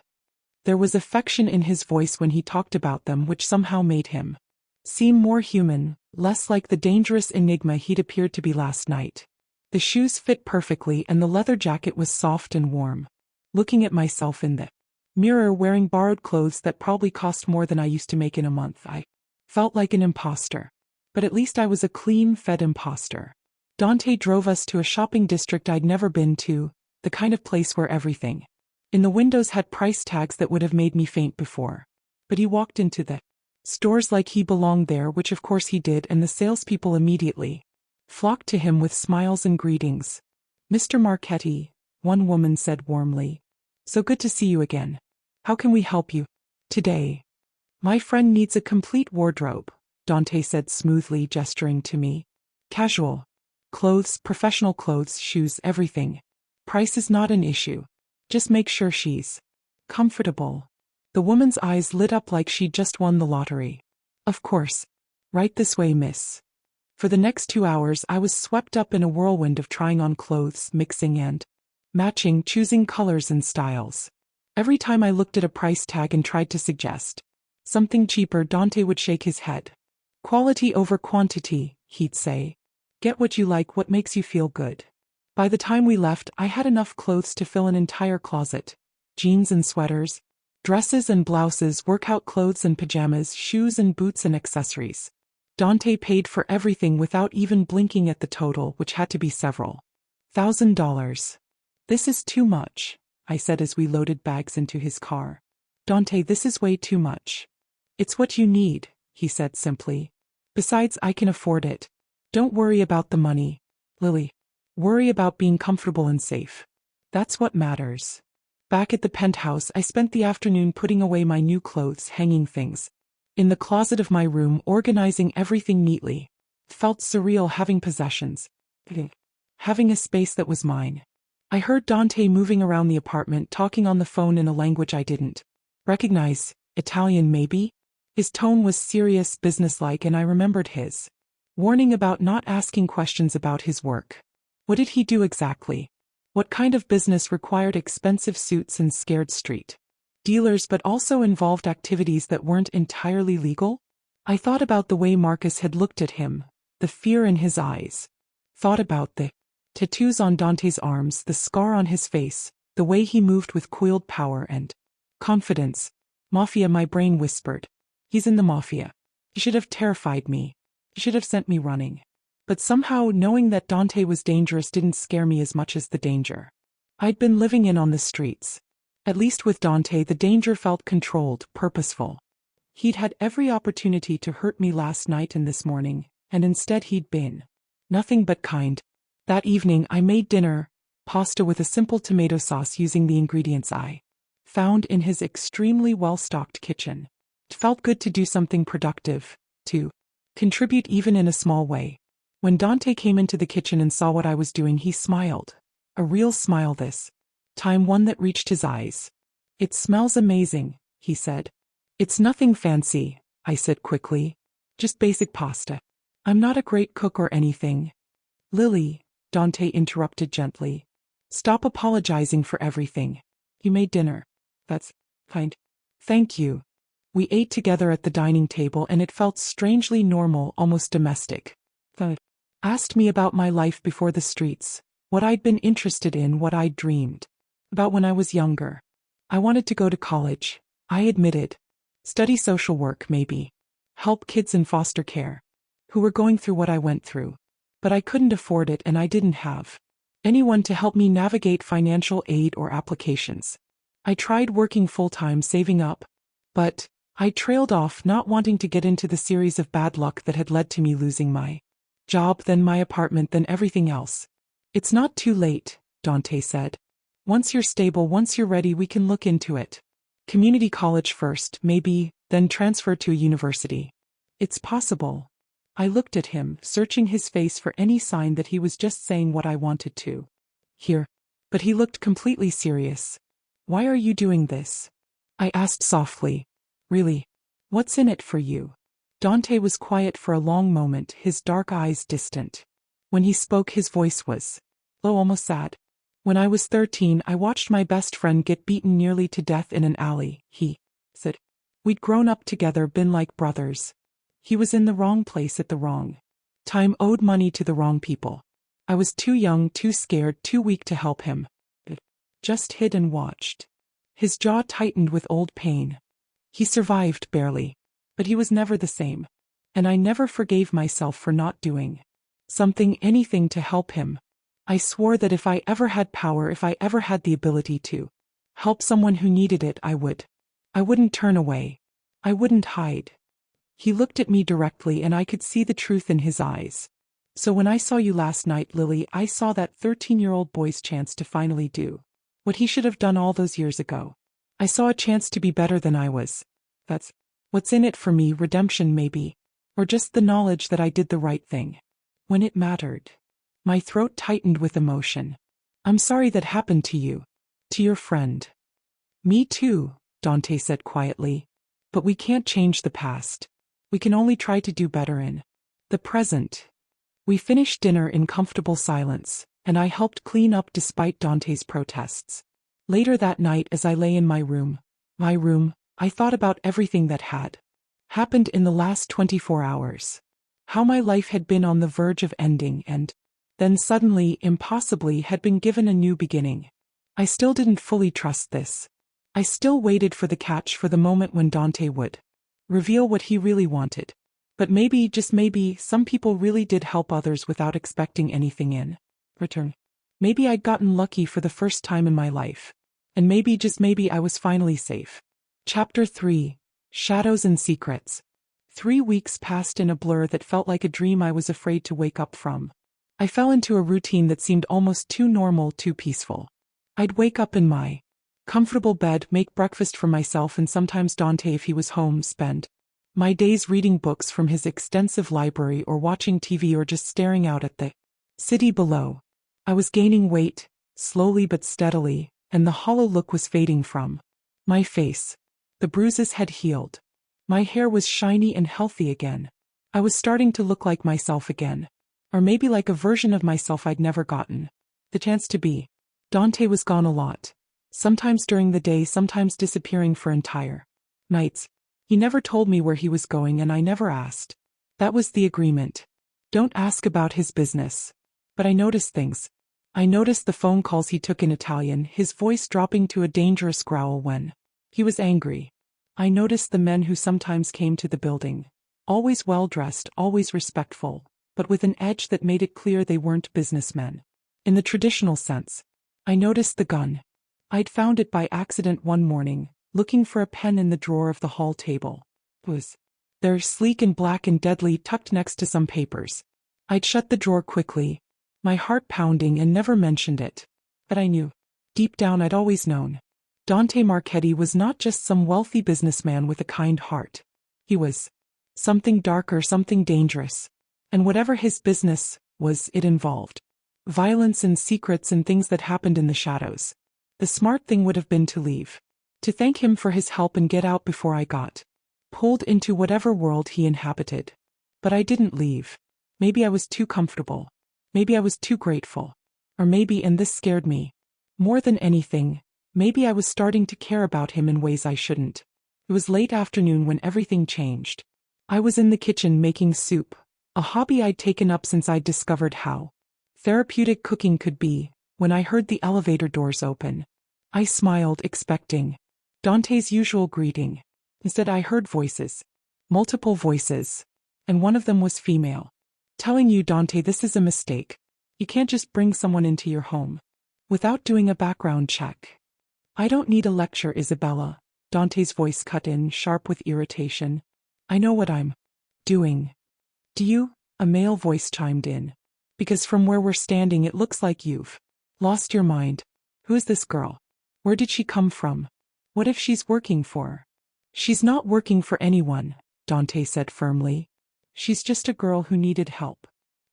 There was affection in his voice when he talked about them, which somehow made him seem more human, less like the dangerous enigma he'd appeared to be last night. The shoes fit perfectly and the leather jacket was soft and warm. Looking at myself in the mirror wearing borrowed clothes that probably cost more than I used to make in a month, I felt like an imposter. But at least I was a clean-fed imposter. Dante drove us to a shopping district I'd never been to, the kind of place where everything in the windows had price tags that would have made me faint before. But he walked into the stores like he belonged there, which of course he did, and the salespeople immediately flocked to him with smiles and greetings. Mr. Marchetti, one woman said warmly. So good to see you again. How can we help you today? My friend needs a complete wardrobe, Dante said smoothly, gesturing to me. Casual clothes, professional clothes, shoes, everything. Price is not an issue. Just make sure she's comfortable. The woman's eyes lit up like she'd just won the lottery. Of course. Right this way, miss. For the next 2 hours I was swept up in a whirlwind of trying on clothes, mixing and matching, choosing colors and styles. Every time I looked at a price tag and tried to suggest something cheaper, Dante would shake his head. Quality over quantity, he'd say. Get what you like, what makes you feel good. By the time we left, I had enough clothes to fill an entire closet. Jeans and sweaters, dresses and blouses, workout clothes and pajamas, shoes and boots and accessories. Dante paid for everything without even blinking at the total, which had to be several $1,000s. This is too much, I said as we loaded bags into his car. Dante, this is way too much. It's what you need, he said simply. Besides, I can afford it. Don't worry about the money, Lily. Worry about being comfortable and safe. That's what matters. Back at the penthouse, I spent the afternoon putting away my new clothes, hanging things in the closet of my room, organizing everything neatly. Felt surreal having possessions. Having a space that was mine. I heard Dante moving around the apartment, talking on the phone in a language I didn't recognize. Italian, maybe? His tone was serious, businesslike, and I remembered his warning about not asking questions about his work. What did he do exactly? What kind of business required expensive suits and scared street dealers but also involved activities that weren't entirely legal? I thought about the way Marcus had looked at him, the fear in his eyes. Thought about the tattoos on Dante's arms, the scar on his face, the way he moved with coiled power and confidence. Mafia, my brain whispered. He's in the Mafia. He should have terrified me. He should have sent me running. But somehow knowing that Dante was dangerous didn't scare me as much as the danger I'd been living in on the streets. At least with Dante, the danger felt controlled, purposeful. He'd had every opportunity to hurt me last night and this morning, and instead he'd been nothing but kind. That evening I made dinner, pasta with a simple tomato sauce using the ingredients I found in his extremely well-stocked kitchen. It felt good to do something productive, to contribute even in a small way. When Dante came into the kitchen and saw what I was doing, he smiled. A real smile this time, one that reached his eyes. It smells amazing, he said. It's nothing fancy, I said quickly. Just basic pasta. I'm not a great cook or anything. Lily, Dante interrupted gently. Stop apologizing for everything. You made dinner. That's kind. Thank you. We ate together at the dining table and it felt strangely normal, almost domestic. Asked me about my life before the streets, what I'd been interested in, what I'd dreamed about when I was younger. I wanted to go to college, I admitted. Study social work, maybe. Help kids in foster care who were going through what I went through. But I couldn't afford it and I didn't have anyone to help me navigate financial aid or applications. I tried working full-time, saving up, but I trailed off, not wanting to get into the series of bad luck that had led to me losing my job, then my apartment, then everything else. It's not too late, Dante said. Once you're stable, once you're ready, we can look into it. Community college first, maybe, then transfer to a university. It's possible. I looked at him, searching his face for any sign that he was just saying what I wanted to hear. But he looked completely serious. Why are you doing this? I asked softly. Really? What's in it for you? Dante was quiet for a long moment, his dark eyes distant. When he spoke, his voice was low, almost sad. When I was 13, I watched my best friend get beaten nearly to death in an alley, he said. We'd grown up together, been like brothers. He was in the wrong place at the wrong time, owed money to the wrong people. I was too young, too scared, too weak to help him. Just hid and watched. His jaw tightened with old pain. He survived, barely. But he was never the same. And I never forgave myself for not doing something, anything to help him. I swore that if I ever had power, if I ever had the ability to help someone who needed it, I would. I wouldn't turn away. I wouldn't hide. He looked at me directly and I could see the truth in his eyes. So when I saw you last night, Lily, I saw that 13-year-old boy's chance to finally do what he should have done all those years ago. I saw a chance to be better than I was. That's what's in it for me, redemption maybe. Or just the knowledge that I did the right thing. When it mattered. My throat tightened with emotion. I'm sorry that happened to you. To your friend. Me too, Dante said quietly. But we can't change the past. We can only try to do better in the present. We finished dinner in comfortable silence, and I helped clean up despite Dante's protests. Later that night, as I lay in my room, I thought about everything that had happened in the last 24 hours. How my life had been on the verge of ending and then suddenly, impossibly, had been given a new beginning. I still didn't fully trust this. I still waited for the catch, for the moment when Dante would reveal what he really wanted. But maybe, just maybe, some people really did help others without expecting anything in return. Maybe I'd gotten lucky for the first time in my life. And maybe, just maybe, I was finally safe. Chapter 3. Shadows and Secrets. 3 weeks passed in a blur that felt like a dream I was afraid to wake up from. I fell into a routine that seemed almost too normal, too peaceful. I'd wake up in my comfortable bed, make breakfast for myself and sometimes Dante if he was home, spend my days reading books from his extensive library or watching TV or just staring out at the city below. I was gaining weight, slowly but steadily, and the hollow look was fading from my face. The bruises had healed. My hair was shiny and healthy again. I was starting to look like myself again. Or maybe like a version of myself I'd never gotten the chance to be. Dante was gone a lot. Sometimes during the day, sometimes disappearing for entire nights. He never told me where he was going and I never asked. That was the agreement. Don't ask about his business. But I noticed things. I noticed the phone calls he took in Italian, his voice dropping to a dangerous growl when he was angry. I noticed the men who sometimes came to the building. Always well-dressed, always respectful, but with an edge that made it clear they weren't businessmen. In the traditional sense. I noticed the gun. I'd found it by accident one morning, looking for a pen in the drawer of the hall table. It was there, sleek and black and deadly, tucked next to some papers. I'd shut the drawer quickly, my heart pounding, and never mentioned it. But I knew. Deep down I'd always known. Dante Marchetti was not just some wealthy businessman with a kind heart. He was something darker, something dangerous. And whatever his business was, it involved violence and secrets and things that happened in the shadows. The smart thing would have been to leave. To thank him for his help and get out before I got pulled into whatever world he inhabited. But I didn't leave. Maybe I was too comfortable. Maybe I was too grateful. Or maybe, and this scared me more than anything, maybe I was starting to care about him in ways I shouldn't. It was late afternoon when everything changed. I was in the kitchen making soup, a hobby I'd taken up since I'd discovered how therapeutic cooking could be, when I heard the elevator doors open. I smiled, expecting Dante's usual greeting. Instead, I heard voices. Multiple voices. And one of them was female. Telling you, Dante, this is a mistake. You can't just bring someone into your home without doing a background check. I don't need a lecture, Isabella. Dante's voice cut in, sharp with irritation. I know what I'm doing. Do you? A male voice chimed in. Because from where we're standing it looks like you've lost your mind. Who is this girl? Where did she come from? What if she's working for? She's not working for anyone, Dante said firmly. She's just a girl who needed help.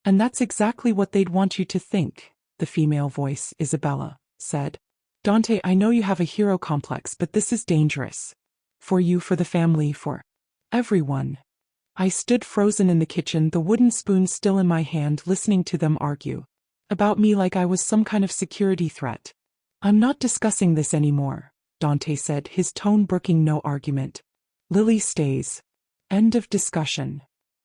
And that's exactly what they'd want you to think, the female voice, Isabella, said. Dante, I know you have a hero complex, but this is dangerous. For you, for the family, for everyone. I stood frozen in the kitchen, the wooden spoon still in my hand, listening to them argue about me like I was some kind of security threat. I'm not discussing this anymore, Dante said, his tone brooking no argument. Lily stays. End of discussion.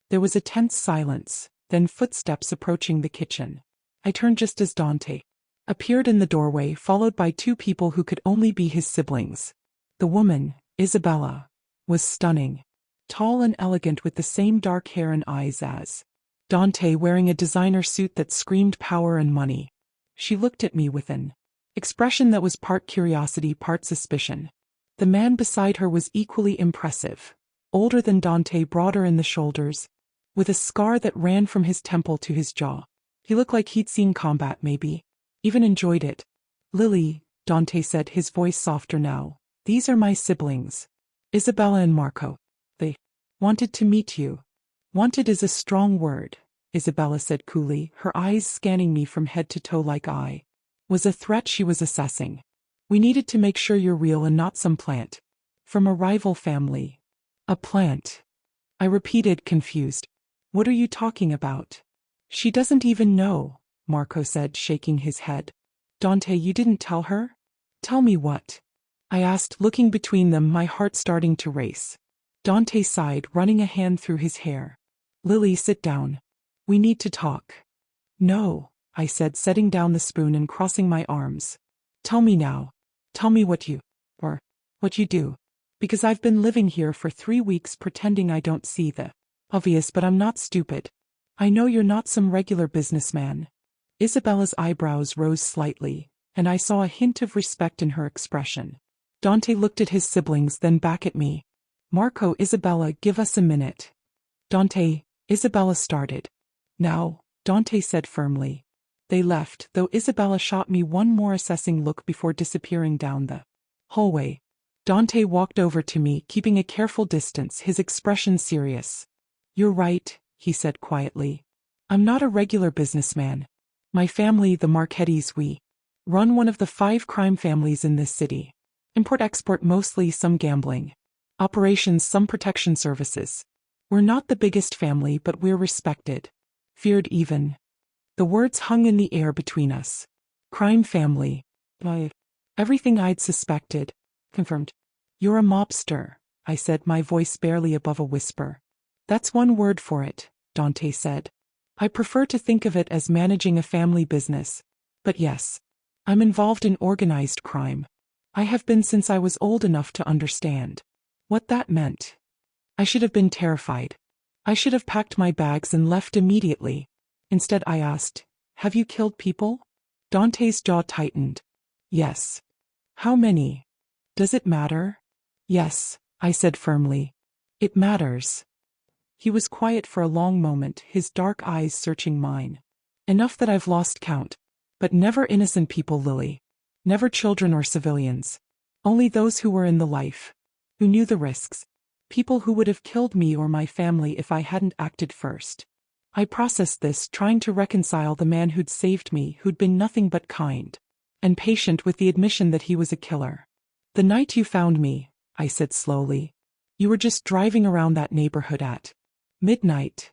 There was a tense silence, then footsteps approaching the kitchen. I turned just as Dante appeared in the doorway, followed by two people who could only be his siblings. The woman, Isabella, was stunning. Tall and elegant with the same dark hair and eyes as Dante, wearing a designer suit that screamed power and money. She looked at me with an expression that was part curiosity, part suspicion. The man beside her was equally impressive. Older than Dante, broader in the shoulders, with a scar that ran from his temple to his jaw. He looked like he'd seen combat, maybe even enjoyed it. Lily, Dante said, his voice softer now. These are my siblings. Isabella and Marco. They wanted to meet you. Wanted is a strong word, Isabella said coolly, her eyes scanning me from head to toe like I was a threat she was assessing. We needed to make sure you're real and not some plant from a rival family. A plant? I repeated, confused. What are you talking about? She doesn't even know, Marco said, shaking his head. Dante, you didn't tell her? Tell me what? I asked, looking between them, my heart starting to race. Dante sighed, running a hand through his hair. Lily, sit down. We need to talk. No, I said, setting down the spoon and crossing my arms. Tell me now. Tell me what you do. Because I've been living here for 3 weeks pretending I don't see the Obvious, but I'm not stupid. I know you're not some regular businessman. Isabella's eyebrows rose slightly, and I saw a hint of respect in her expression. Dante looked at his siblings, then back at me. Marco, Isabella, give us a minute. Dante, Isabella started. Now, Dante said firmly. They left, though Isabella shot me one more assessing look before disappearing down the hallway. Dante walked over to me, keeping a careful distance, his expression serious. You're right, he said quietly. I'm not a regular businessman. My family, the Marchettis, we run one of the 5 crime families in this city. Import-export, mostly, some gambling. Operations, some protection services. We're not the biggest family, but we're respected. Feared even. The words hung in the air between us. Crime family. Everything I'd suspected. Confirmed. You're a mobster, I said, my voice barely above a whisper. That's one word for it, Dante said. I prefer to think of it as managing a family business. But yes, I'm involved in organized crime. I have been since I was old enough to understand what that meant. I should have been terrified. I should have packed my bags and left immediately. Instead, I asked, have you killed people? Dante's jaw tightened. Yes. How many? Does it matter? Yes, I said firmly. It matters. He was quiet for a long moment, his dark eyes searching mine. Enough that I've lost count. But never innocent people, Lily. Never children or civilians. Only those who were in the life. Who knew the risks. People who would have killed me or my family if I hadn't acted first. I processed this, trying to reconcile the man who'd saved me, who'd been nothing but kind and patient, with the admission that he was a killer. The night you found me, I said slowly. You were just driving around that neighborhood at midnight.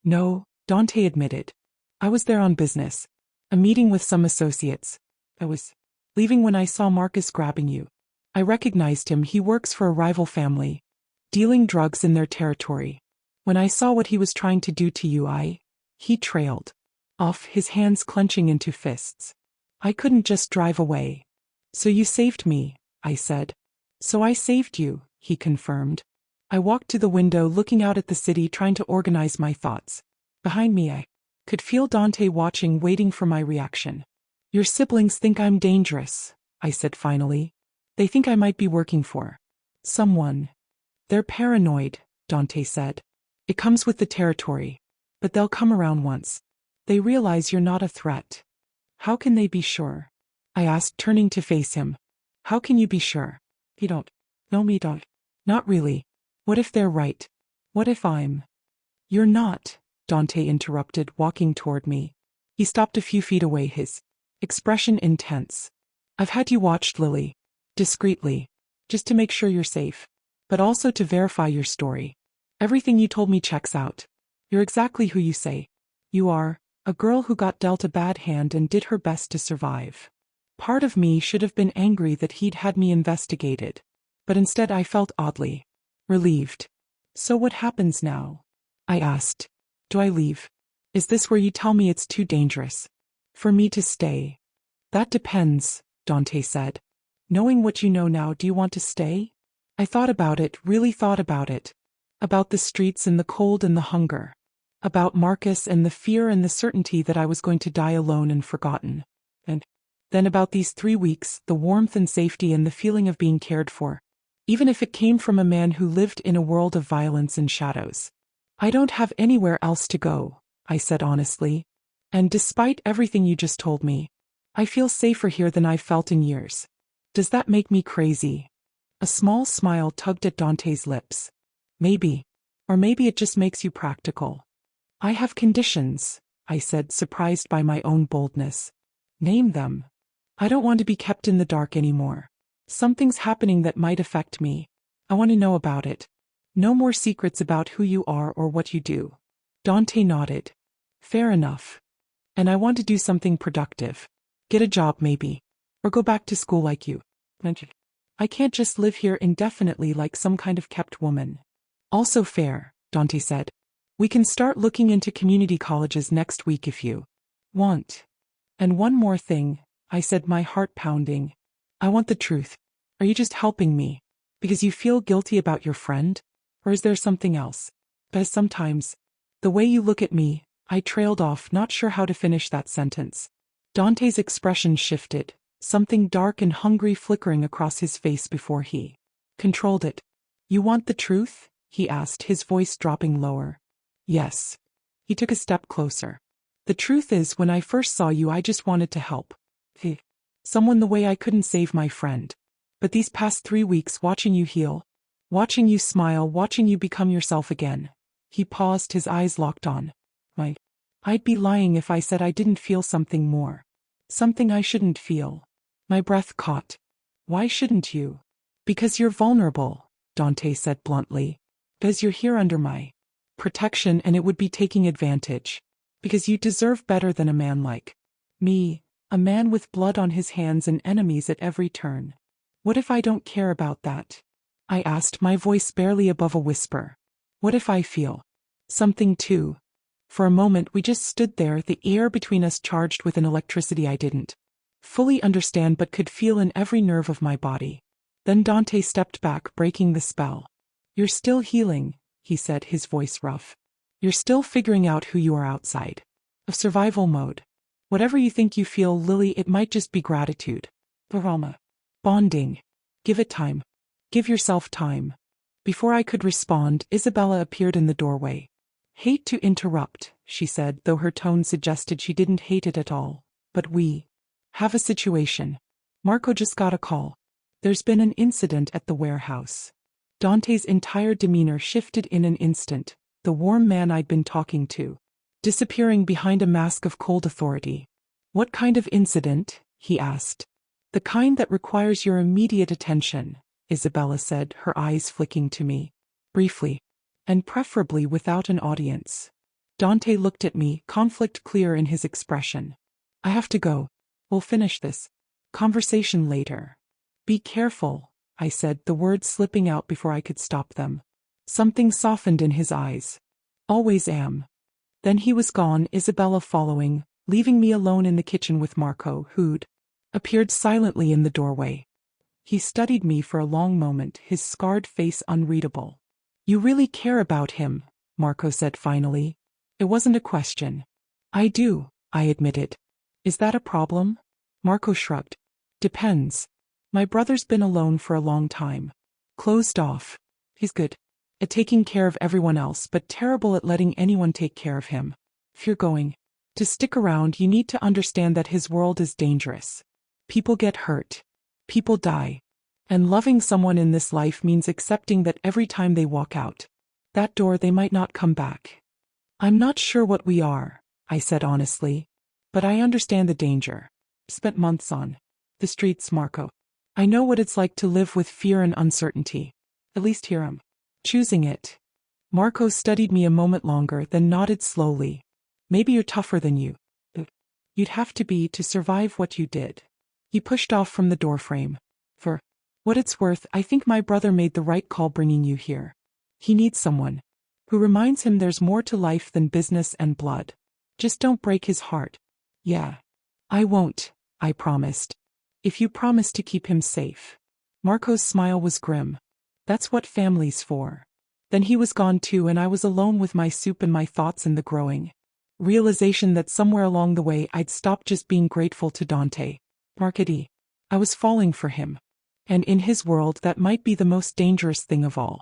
No, Dante admitted. I was there on business. A meeting with some associates. I was leaving when I saw Marcus grabbing you. I recognized him. He works for a rival family, dealing drugs in their territory. When I saw what he was trying to do to you, he trailed off, his hands clenching into fists. I couldn't just drive away. So you saved me, I said. So I saved you, he confirmed. I walked to the window, looking out at the city, trying to organize my thoughts. Behind me, I could feel Dante watching, waiting for my reaction. Your siblings think I'm dangerous, I said finally. They think I might be working for someone. They're paranoid, Dante said. It comes with the territory. But they'll come around once they realize you're not a threat. How can they be sure? I asked, turning to face him. How can you be sure? You don't know me, don't. Not really. What if they're right? What if I'm... You're not, Dante interrupted, walking toward me. He stopped a few feet away, his expression intense. I've had you watched, Lily. Discreetly. Just to make sure you're safe. But also to verify your story. Everything you told me checks out. You're exactly who you say you are, a girl who got dealt a bad hand and did her best to survive. Part of me should have been angry that he'd had me investigated. But instead I felt oddly relieved. So what happens now? I asked. Do I leave? Is this where you tell me it's too dangerous for me to stay? That depends, Dante said. Knowing what you know now, do you want to stay? I thought about it, really thought about it. About the streets and the cold and the hunger. About Marcus and the fear and the certainty that I was going to die alone and forgotten. And then about these 3 weeks, the warmth and safety and the feeling of being cared for. Even if it came from a man who lived in a world of violence and shadows. I don't have anywhere else to go, I said honestly. And despite everything you just told me, I feel safer here than I've felt in years. Does that make me crazy? A small smile tugged at Dante's lips. Maybe. Or maybe it just makes you practical. I have conditions, I said, surprised by my own boldness. Name them. I don't want to be kept in the dark anymore. Something's happening that might affect me. I want to know about it. No more secrets about who you are or what you do. Dante nodded. Fair enough. And I want to do something productive. Get a job maybe. Or go back to school like you mentioned. I can't just live here indefinitely like some kind of kept woman. Also fair, Dante said. We can start looking into community colleges next week if you want. And one more thing, I said, my heart pounding. I want the truth. Are you just helping me because you feel guilty about your friend? Or is there something else? Because sometimes, the way you look at me, I trailed off, not sure how to finish that sentence. Dante's expression shifted, something dark and hungry flickering across his face before he controlled it. You want the truth? He asked, his voice dropping lower. Yes. He took a step closer. The truth is, when I first saw you, I just wanted to help. Someone the way I couldn't save my friend. But these past 3 weeks, watching you heal, watching you smile, watching you become yourself again. He paused, his eyes locked on. I'd be lying if I said I didn't feel something more. Something I shouldn't feel. My breath caught. Why shouldn't you? Because you're vulnerable, Dante said bluntly. Because you're here under my protection and it would be taking advantage. Because you deserve better than a man like me, a man with blood on his hands and enemies at every turn. What if I don't care about that? I asked, my voice barely above a whisper. What if I feel something too? For a moment we just stood there, the air between us charged with an electricity I didn't fully understand but could feel in every nerve of my body. Then Dante stepped back, breaking the spell. You're still healing, he said, his voice rough. You're still figuring out who you are outside of survival mode. Whatever you think you feel, Lily, it might just be gratitude. Barama. Bonding. Give it time. Give yourself time. Before I could respond, Isabella appeared in the doorway. Hate to interrupt, she said, though her tone suggested she didn't hate it at all. But we have a situation. Marco just got a call. There's been an incident at the warehouse. Dante's entire demeanor shifted in an instant, the warm man I'd been talking to disappearing behind a mask of cold authority. What kind of incident? He asked. The kind that requires your immediate attention, Isabella said, her eyes flicking to me. Briefly. And preferably without an audience. Dante looked at me, conflict clear in his expression. I have to go. We'll finish this conversation later. Be careful, I said, the words slipping out before I could stop them. Something softened in his eyes. Always am. Then he was gone, Isabella following, leaving me alone in the kitchen with Marco, who'd appeared silently in the doorway. He studied me for a long moment, his scarred face unreadable. You really care about him, Marco said finally. It wasn't a question. I do, I admitted. Is that a problem? Marco shrugged. Depends. My brother's been alone for a long time. Closed off. He's good at taking care of everyone else, but terrible at letting anyone take care of him. If you're going to stick around, you need to understand that his world is dangerous. People get hurt. People die. And loving someone in this life means accepting that every time they walk out that door they might not come back. I'm not sure what we are, I said honestly. But I understand the danger. Spent months on the streets, Marco. I know what it's like to live with fear and uncertainty. At least here I'm choosing it. Marco studied me a moment longer, then nodded slowly. Maybe you're tougher than you'd have to be to survive what you did. He pushed off from the doorframe. For what it's worth, I think my brother made the right call bringing you here. He needs someone who reminds him there's more to life than business and blood. Just don't break his heart. Yeah. I won't, I promised. If you promise to keep him safe. Marco's smile was grim. That's what family's for. Then he was gone too, and I was alone with my soup and my thoughts and the growing realization that somewhere along the way I'd stopped just being grateful to Dante. Markety. I was falling for him. And in his world that might be the most dangerous thing of all.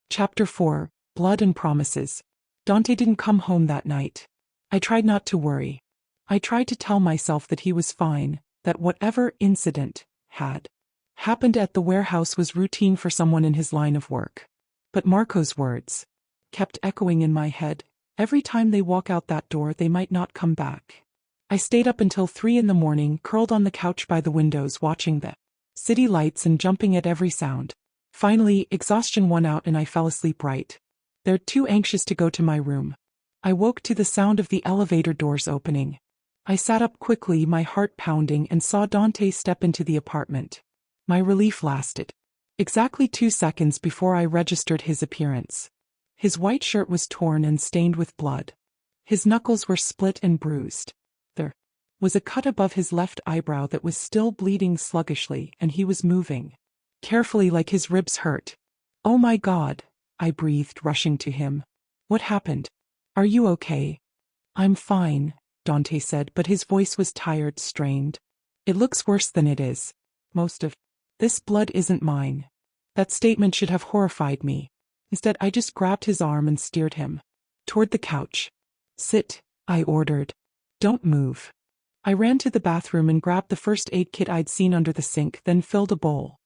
Chapter 4, Blood and Promises. Dante didn't come home that night. I tried not to worry. I tried to tell myself that he was fine, that whatever incident had happened at the warehouse was routine for someone in his line of work. But Marco's words kept echoing in my head. Every time they walk out that door, they might not come back. I stayed up until 3 in the morning, curled on the couch by the windows, watching the city lights and jumping at every sound. Finally, exhaustion won out and I fell asleep right there, too anxious to go to my room. I woke to the sound of the elevator doors opening. I sat up quickly, my heart pounding, and saw Dante step into the apartment. My relief lasted exactly 2 seconds before I registered his appearance. His white shirt was torn and stained with blood. His knuckles were split and bruised. There was a cut above his left eyebrow that was still bleeding sluggishly, and he was moving carefully like his ribs hurt. Oh my God, I breathed, rushing to him. What happened? Are you okay? I'm fine, Dante said, but his voice was tired, strained. It looks worse than it is. Most of this blood isn't mine. That statement should have horrified me. Instead, I just grabbed his arm and steered him toward the couch. Sit, I ordered. Don't move. I ran to the bathroom and grabbed the first aid kit I'd seen under the sink, then filled a bowl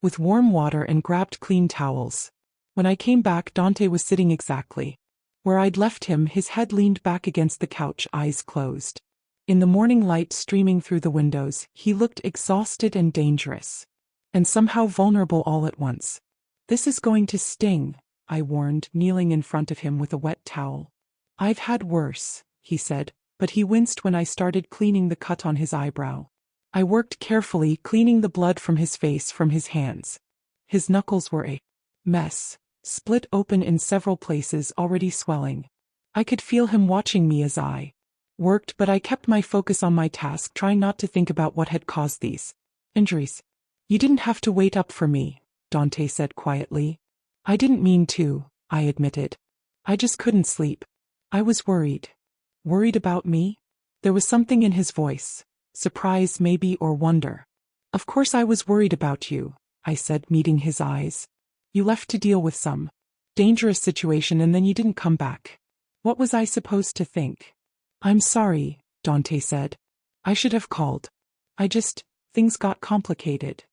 with warm water and grabbed clean towels. When I came back, Dante was sitting exactly where I'd left him, his head leaned back against the couch, eyes closed. In the morning light streaming through the windows, he looked exhausted and dangerous. And somehow vulnerable all at once. This is going to sting, I warned, kneeling in front of him with a wet towel. I've had worse, he said, but he winced when I started cleaning the cut on his eyebrow. I worked carefully, cleaning the blood from his face, from his hands. His knuckles were a mess, split open in several places, already swelling. I could feel him watching me as I worked, but I kept my focus on my task, trying not to think about what had caused these injuries. You didn't have to wait up for me, Dante said quietly. I didn't mean to, I admitted. I just couldn't sleep. I was worried. Worried about me? There was something in his voice. Surprise maybe, or wonder. Of course I was worried about you, I said, meeting his eyes. You left to deal with some dangerous situation and then you didn't come back. What was I supposed to think? I'm sorry, Dante said. I should have called. Things got complicated.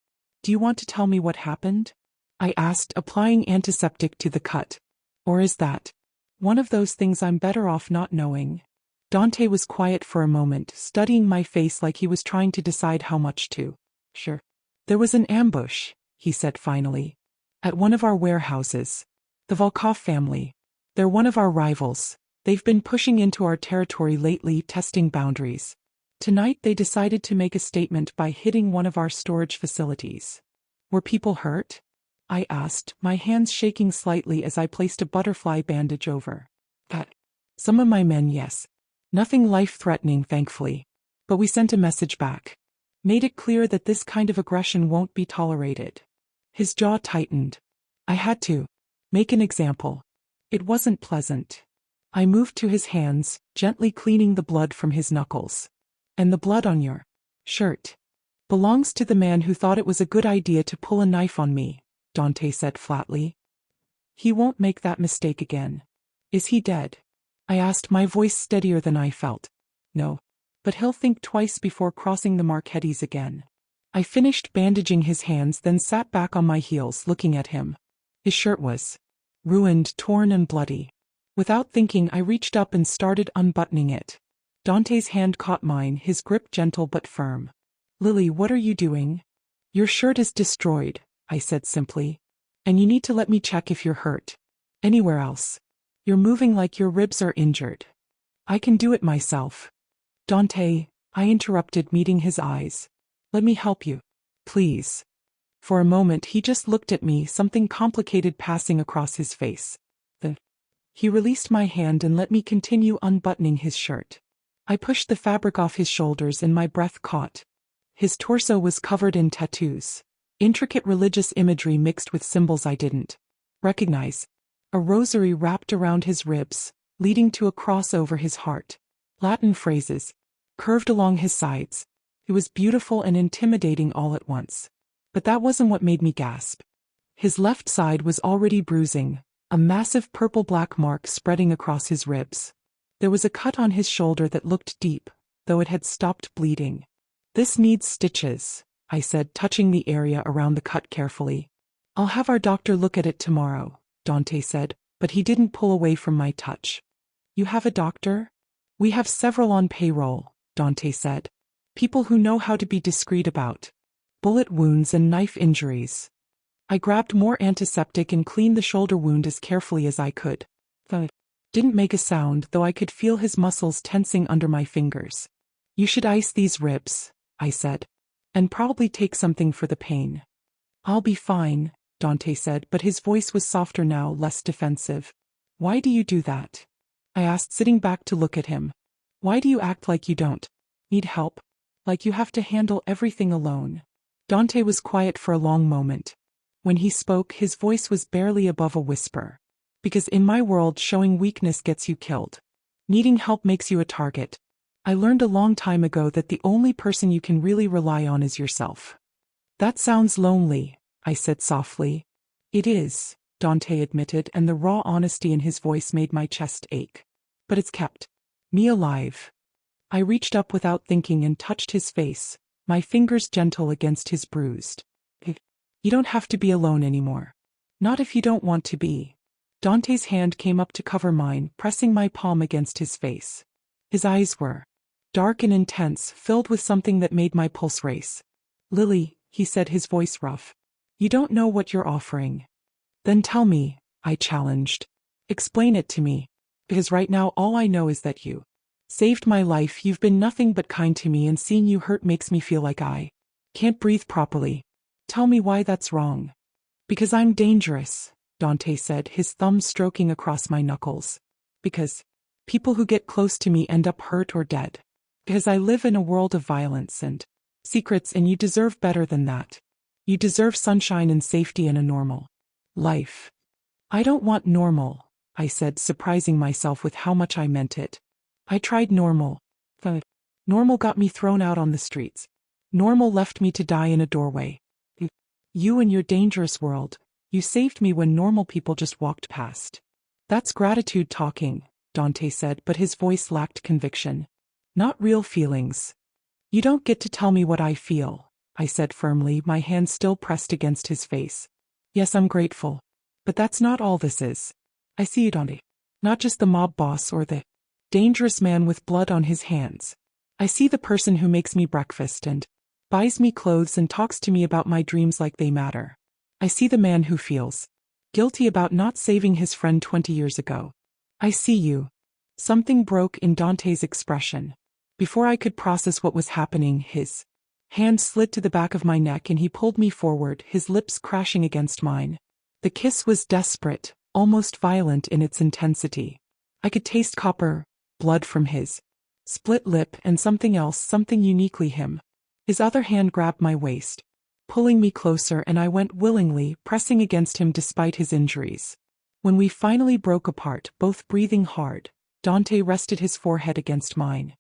Do you want to tell me what happened? I asked, applying antiseptic to the cut. Or is that one of those things I'm better off not knowing? Dante was quiet for a moment, studying my face like he was trying to decide how much to. Sure. There was an ambush, he said finally. At one of our warehouses. The Volkov family. They're one of our rivals. They've been pushing into our territory lately, testing boundaries. Tonight they decided to make a statement by hitting one of our storage facilities. Were people hurt? I asked, my hands shaking slightly as I placed a butterfly bandage over that. Some of my men, yes. Nothing life-threatening, thankfully. But we sent a message back. Made it clear that this kind of aggression won't be tolerated. His jaw tightened. I had to make an example. It wasn't pleasant. I moved to his hands, gently cleaning the blood from his knuckles. And the blood on your shirt belongs to the man who thought it was a good idea to pull a knife on me, Dante said flatly. He won't make that mistake again. Is he dead? I asked, my voice steadier than I felt. No. But he'll think twice before crossing the Marchettis again. I finished bandaging his hands, then sat back on my heels, looking at him. His shirt was ruined, torn and bloody. Without thinking, I reached up and started unbuttoning it. Dante's hand caught mine, his grip gentle but firm. Lily, what are you doing? Your shirt is destroyed, I said simply. And you need to let me check if you're hurt. Anywhere else. You're moving like your ribs are injured. I can do it myself. Dante, I interrupted, meeting his eyes. Let me help you. Please. For a moment he just looked at me, something complicated passing across his face. He released my hand and let me continue unbuttoning his shirt. I pushed the fabric off his shoulders and my breath caught. His torso was covered in tattoos. Intricate religious imagery mixed with symbols I didn't recognize. A rosary wrapped around his ribs, leading to a cross over his heart. Latin phrases curved along his sides. It was beautiful and intimidating all at once. But that wasn't what made me gasp. His left side was already bruising, a massive purple-black mark spreading across his ribs. There was a cut on his shoulder that looked deep, though it had stopped bleeding. This needs stitches, I said, touching the area around the cut carefully. I'll have our doctor look at it tomorrow, Dante said, but he didn't pull away from my touch. You have a doctor? We have several on payroll, Dante said. People who know how to be discreet about bullet wounds and knife injuries. I grabbed more antiseptic and cleaned the shoulder wound as carefully as I could. Thud. Didn't make a sound, though I could feel his muscles tensing under my fingers. You should ice these ribs, I said. And probably take something for the pain. I'll be fine, Dante said, but his voice was softer now, less defensive. Why do you do that? I asked, sitting back to look at him. Why do you act like you don't need help? Like you have to handle everything alone? Dante was quiet for a long moment. When he spoke, his voice was barely above a whisper. Because in my world, showing weakness gets you killed. Needing help makes you a target. I learned a long time ago that the only person you can really rely on is yourself. That sounds lonely, I said softly. It is, Dante admitted, and the raw honesty in his voice made my chest ache. But it's kept me alive. I reached up without thinking and touched his face, my fingers gentle against his bruised. You don't have to be alone anymore. Not if you don't want to be. Dante's hand came up to cover mine, pressing my palm against his face. His eyes were dark and intense, filled with something that made my pulse race. Lily, he said, his voice rough. You don't know what you're offering. Then tell me, I challenged. Explain it to me. Because right now all I know is that you saved my life. You've been nothing but kind to me, and seeing you hurt makes me feel like I can't breathe properly. Tell me why that's wrong. Because I'm dangerous, Dante said, his thumb stroking across my knuckles. Because people who get close to me end up hurt or dead. Because I live in a world of violence and secrets, and you deserve better than that. You deserve sunshine and safety and a normal life. I don't want normal, I said, surprising myself with how much I meant it. I tried normal. Normal got me thrown out on the streets. Normal left me to die in a doorway. You and your dangerous world, you saved me when normal people just walked past. That's gratitude talking, Dante said, but his voice lacked conviction. Not real feelings. You don't get to tell me what I feel, I said firmly, my hand still pressed against his face. Yes, I'm grateful. But that's not all this is. I see you, Dante. Not just the mob boss or the dangerous man with blood on his hands. I see the person who makes me breakfast and buys me clothes and talks to me about my dreams like they matter. I see the man who feels guilty about not saving his friend 20 years ago. I see you. Something broke in Dante's expression. Before I could process what was happening, his hand slid to the back of my neck and he pulled me forward, his lips crashing against mine. The kiss was desperate, almost violent in its intensity. I could taste copper, blood from his split lip, and something else, something uniquely him. His other hand grabbed my waist, pulling me closer, and I went willingly, pressing against him despite his injuries. When we finally broke apart, both breathing hard, Dante rested his forehead against mine.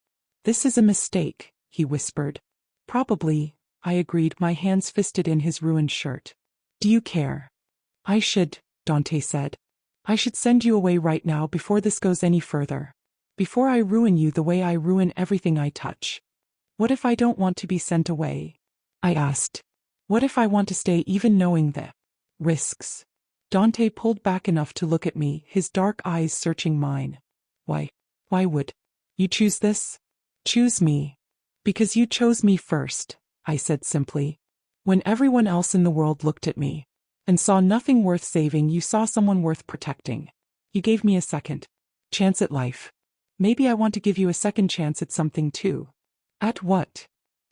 This is a mistake, he whispered. Probably, I agreed, my hands fisted in his ruined shirt. Do you care? I should, Dante said. I should send you away right now before this goes any further. Before I ruin you the way I ruin everything I touch. What if I don't want to be sent away? I asked. What if I want to stay even knowing the risks? Dante pulled back enough to look at me, his dark eyes searching mine. Why would you choose this? Choose me. Because you chose me first, I said simply. When everyone else in the world looked at me and saw nothing worth saving, you saw someone worth protecting. You gave me a second chance at life. Maybe I want to give you a second chance at something too. At what?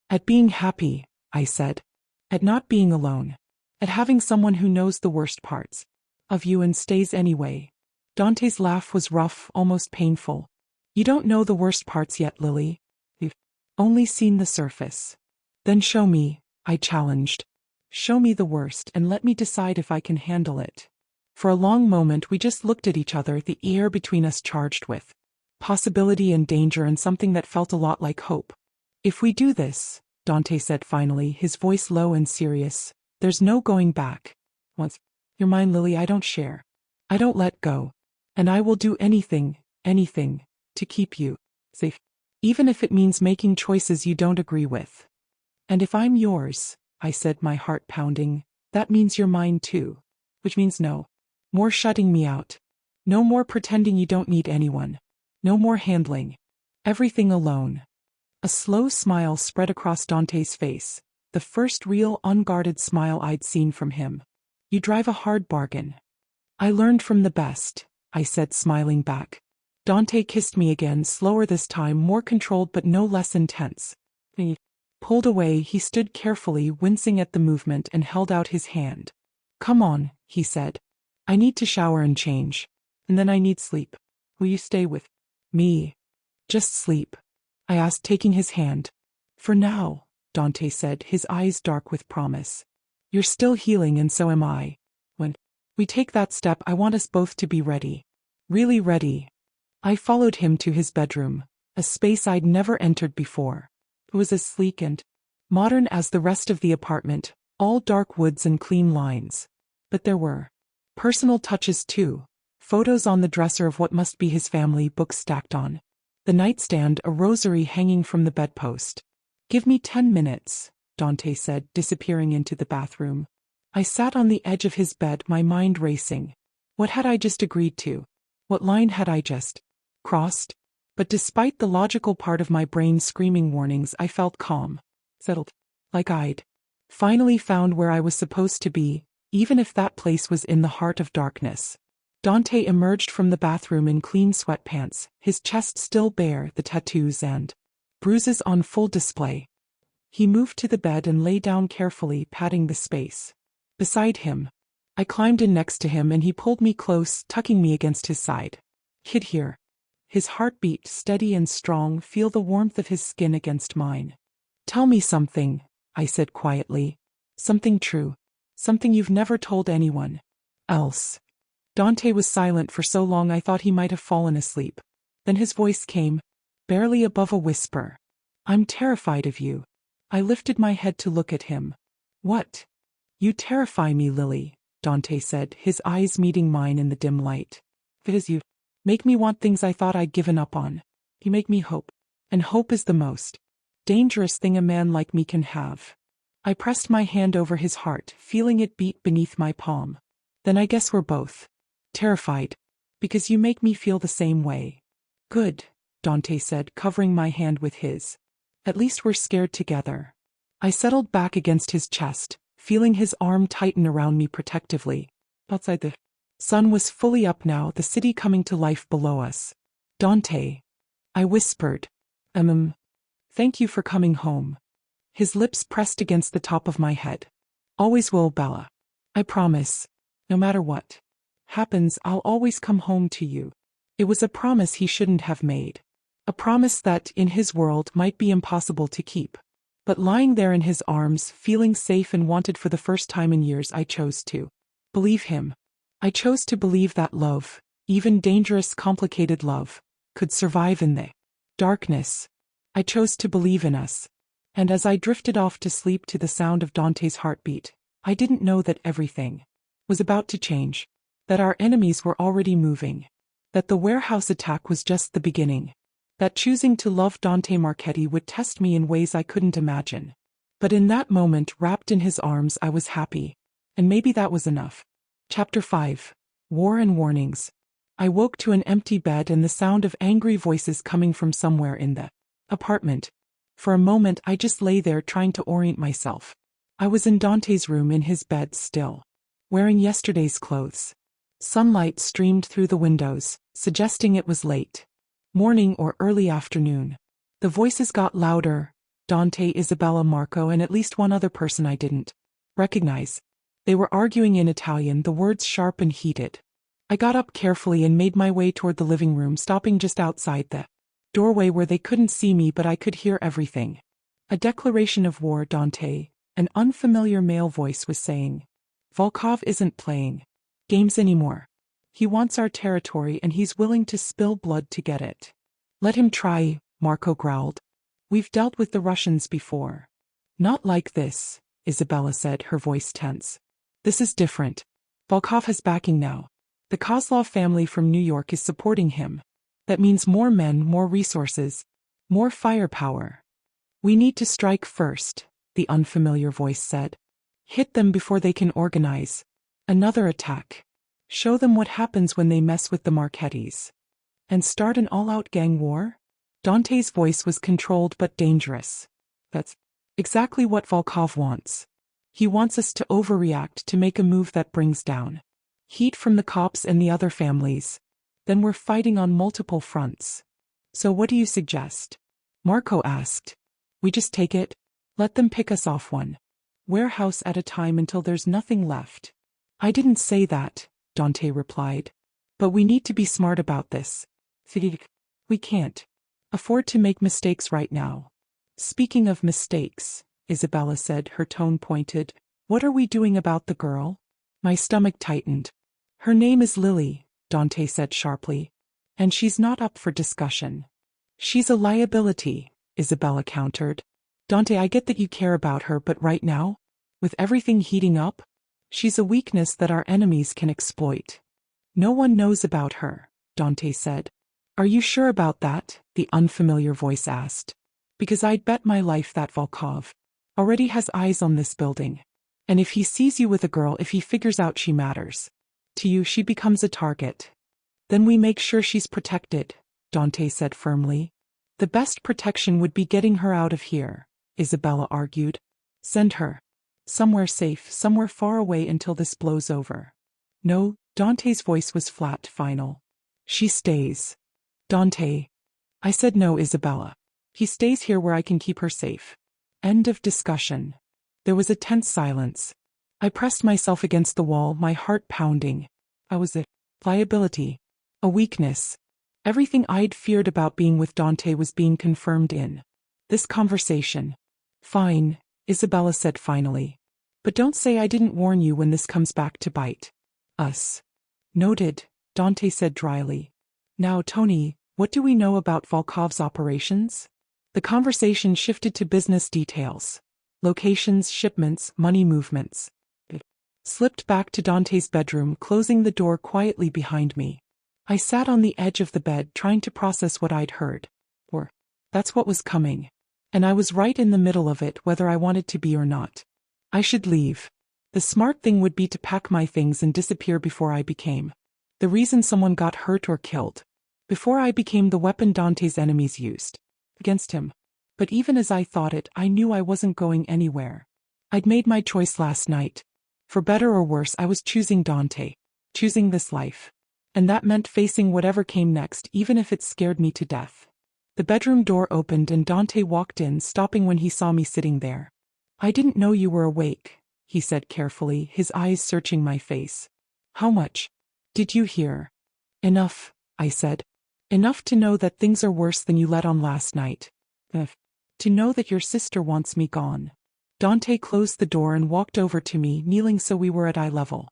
At being happy, I said. At not being alone. At having someone who knows the worst parts of you and stays anyway. Dante's laugh was rough, almost painful. You don't know the worst parts yet, Lily. You've only seen the surface. Then show me, I challenged. Show me the worst and let me decide if I can handle it. For a long moment we just looked at each other, the air between us charged with possibility and danger and something that felt a lot like hope. If we do this, Dante said finally, his voice low and serious, there's no going back. Once you're mine, Lily, I don't share. I don't let go. And I will do anything, to keep you safe. Even if it means making choices you don't agree with. And if I'm yours, I said, my heart pounding, that means you're mine too. Which means no more shutting me out. No more pretending you don't need anyone. No more handling everything alone. A slow smile spread across Dante's face, the first real unguarded smile I'd seen from him. You drive a hard bargain. I learned from the best, I said, smiling back. Dante kissed me again, slower this time, more controlled but no less intense. He pulled away, he stood carefully, wincing at the movement, and held out his hand. Come on, he said. I need to shower and change. And then I need sleep. Will you stay with me? Just sleep, I asked, taking his hand. For now, Dante said, his eyes dark with promise. You're still healing and so am I. We take that step, I want us both to be ready. Really ready. I followed him to his bedroom, a space I'd never entered before. It was as sleek and modern as the rest of the apartment, all dark woods and clean lines. But there were personal touches too. Photos on the dresser of what must be his family, books stacked on the nightstand, a rosary hanging from the bedpost. Give me 10 minutes, Dante said, disappearing into the bathroom. I sat on the edge of his bed, my mind racing. What had I just agreed to? What line had I just crossed? But despite the logical part of my brain screaming warnings, I felt calm, settled, like I'd finally found where I was supposed to be, even if that place was in the heart of darkness. Dante emerged from the bathroom in clean sweatpants, his chest still bare, the tattoos and bruises on full display. He moved to the bed and lay down carefully, patting the space beside him. I climbed in next to him and he pulled me close, tucking me against his side. Kid here. His heartbeat steady and strong, feel the warmth of his skin against mine. Tell me something, I said quietly. Something true. Something you've never told anyone else. Dante was silent for so long I thought he might have fallen asleep. Then his voice came, barely above a whisper. I'm terrified of you. I lifted my head to look at him. What? You terrify me, Lily, Dante said, his eyes meeting mine in the dim light. Because you make me want things I thought I'd given up on. You make me hope. And hope is the most dangerous thing a man like me can have. I pressed my hand over his heart, feeling it beat beneath my palm. Then I guess we're both terrified. Because you make me feel the same way. Good, Dante said, covering my hand with his. At least we're scared together. I settled back against his chest, feeling his arm tighten around me protectively. Outside, the sun was fully up now, the city coming to life below us. Dante, I whispered. Thank you for coming home. His lips pressed against the top of my head. Always will, Bella. I promise. No matter what happens, I'll always come home to you. It was a promise he shouldn't have made. A promise that, in his world, might be impossible to keep. But lying there in his arms, feeling safe and wanted for the first time in years, I chose to believe him. I chose to believe that love, even dangerous, complicated love, could survive in the darkness. I chose to believe in us. And as I drifted off to sleep to the sound of Dante's heartbeat, I didn't know that everything was about to change, that our enemies were already moving, that the warehouse attack was just the beginning, that choosing to love Dante Marchetti would test me in ways I couldn't imagine. But in that moment, wrapped in his arms, I was happy. And maybe that was enough. Chapter 5. War and Warnings. I woke to an empty bed and the sound of angry voices coming from somewhere in the apartment. For a moment I just lay there trying to orient myself. I was in Dante's room in his bed still, wearing yesterday's clothes. Sunlight streamed through the windows, suggesting it was late morning or early afternoon. The voices got louder. Dante, Isabella, Marco, and at least one other person I didn't recognize. They were arguing in Italian, the words sharp and heated. I got up carefully and made my way toward the living room, stopping just outside the doorway where they couldn't see me but I could hear everything. A declaration of war, Dante, an unfamiliar male voice was saying. Volkov isn't playing games anymore. He wants our territory and he's willing to spill blood to get it. Let him try, Marco growled. We've dealt with the Russians before. Not like this, Isabella said, her voice tense. This is different. Volkov has backing now. The Kozlov family from New York is supporting him. That means more men, more resources, more firepower. We need to strike first, the unfamiliar voice said. Hit them before they can organize another attack. Show them what happens when they mess with the Marchettis. And start an all-out gang war? Dante's voice was controlled but dangerous. That's exactly what Volkov wants. He wants us to overreact, to make a move that brings down heat from the cops and the other families. Then we're fighting on multiple fronts. So what do you suggest? Marco asked. We just take it? Let them pick us off one warehouse at a time until there's nothing left. I didn't say that, Dante replied. But we need to be smart about this. We can't afford to make mistakes right now. Speaking of mistakes, Isabella said, her tone pointed. What are we doing about the girl? My stomach tightened. Her name is Lily, Dante said sharply. And she's not up for discussion. She's a liability, Isabella countered. Dante, I get that you care about her, but right now, with everything heating up, she's a weakness that our enemies can exploit. No one knows about her, Dante said. Are you sure about that? The unfamiliar voice asked. Because I'd bet my life that Volkov already has eyes on this building. And if he sees you with a girl, if he figures out she matters to you, she becomes a target. Then we make sure she's protected, Dante said firmly. The best protection would be getting her out of here, Isabella argued. Send her somewhere safe, somewhere far away until this blows over. No, Dante's voice was flat, final. She stays. Dante. I said no, Isabella. He stays here where I can keep her safe. End of discussion. There was a tense silence. I pressed myself against the wall, my heart pounding. I was a liability. A weakness. Everything I'd feared about being with Dante was being confirmed in this conversation. Fine, Isabella said finally. But don't say I didn't warn you when this comes back to bite us. Noted, Dante said dryly. Now, Tony, what do we know about Volkov's operations? The conversation shifted to business details. Locations, shipments, money movements. It slipped back to Dante's bedroom, closing the door quietly behind me. I sat on the edge of the bed trying to process what I'd heard. Or, that's what was coming. And I was right in the middle of it, whether I wanted to be or not. I should leave. The smart thing would be to pack my things and disappear before I became the reason someone got hurt or killed. Before I became the weapon Dante's enemies used against him. But even as I thought it, I knew I wasn't going anywhere. I'd made my choice last night. For better or worse, I was choosing Dante. Choosing this life. And that meant facing whatever came next, even if it scared me to death. The bedroom door opened and Dante walked in, stopping when he saw me sitting there. I didn't know you were awake, he said carefully, his eyes searching my face. How much did you hear? Enough, I said. Enough to know that things are worse than you let on last night. To know that your sister wants me gone. Dante closed the door and walked over to me, kneeling so we were at eye level.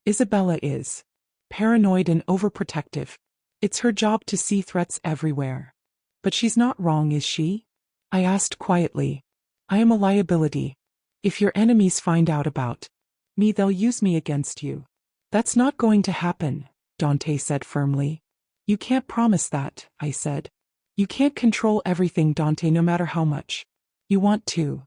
Isabella is paranoid and overprotective. It's her job to see threats everywhere. But she's not wrong, is she? I asked quietly. I am a liability. If your enemies find out about me, they'll use me against you. That's not going to happen, Dante said firmly. You can't promise that, I said. You can't control everything, Dante, no matter how much you want to.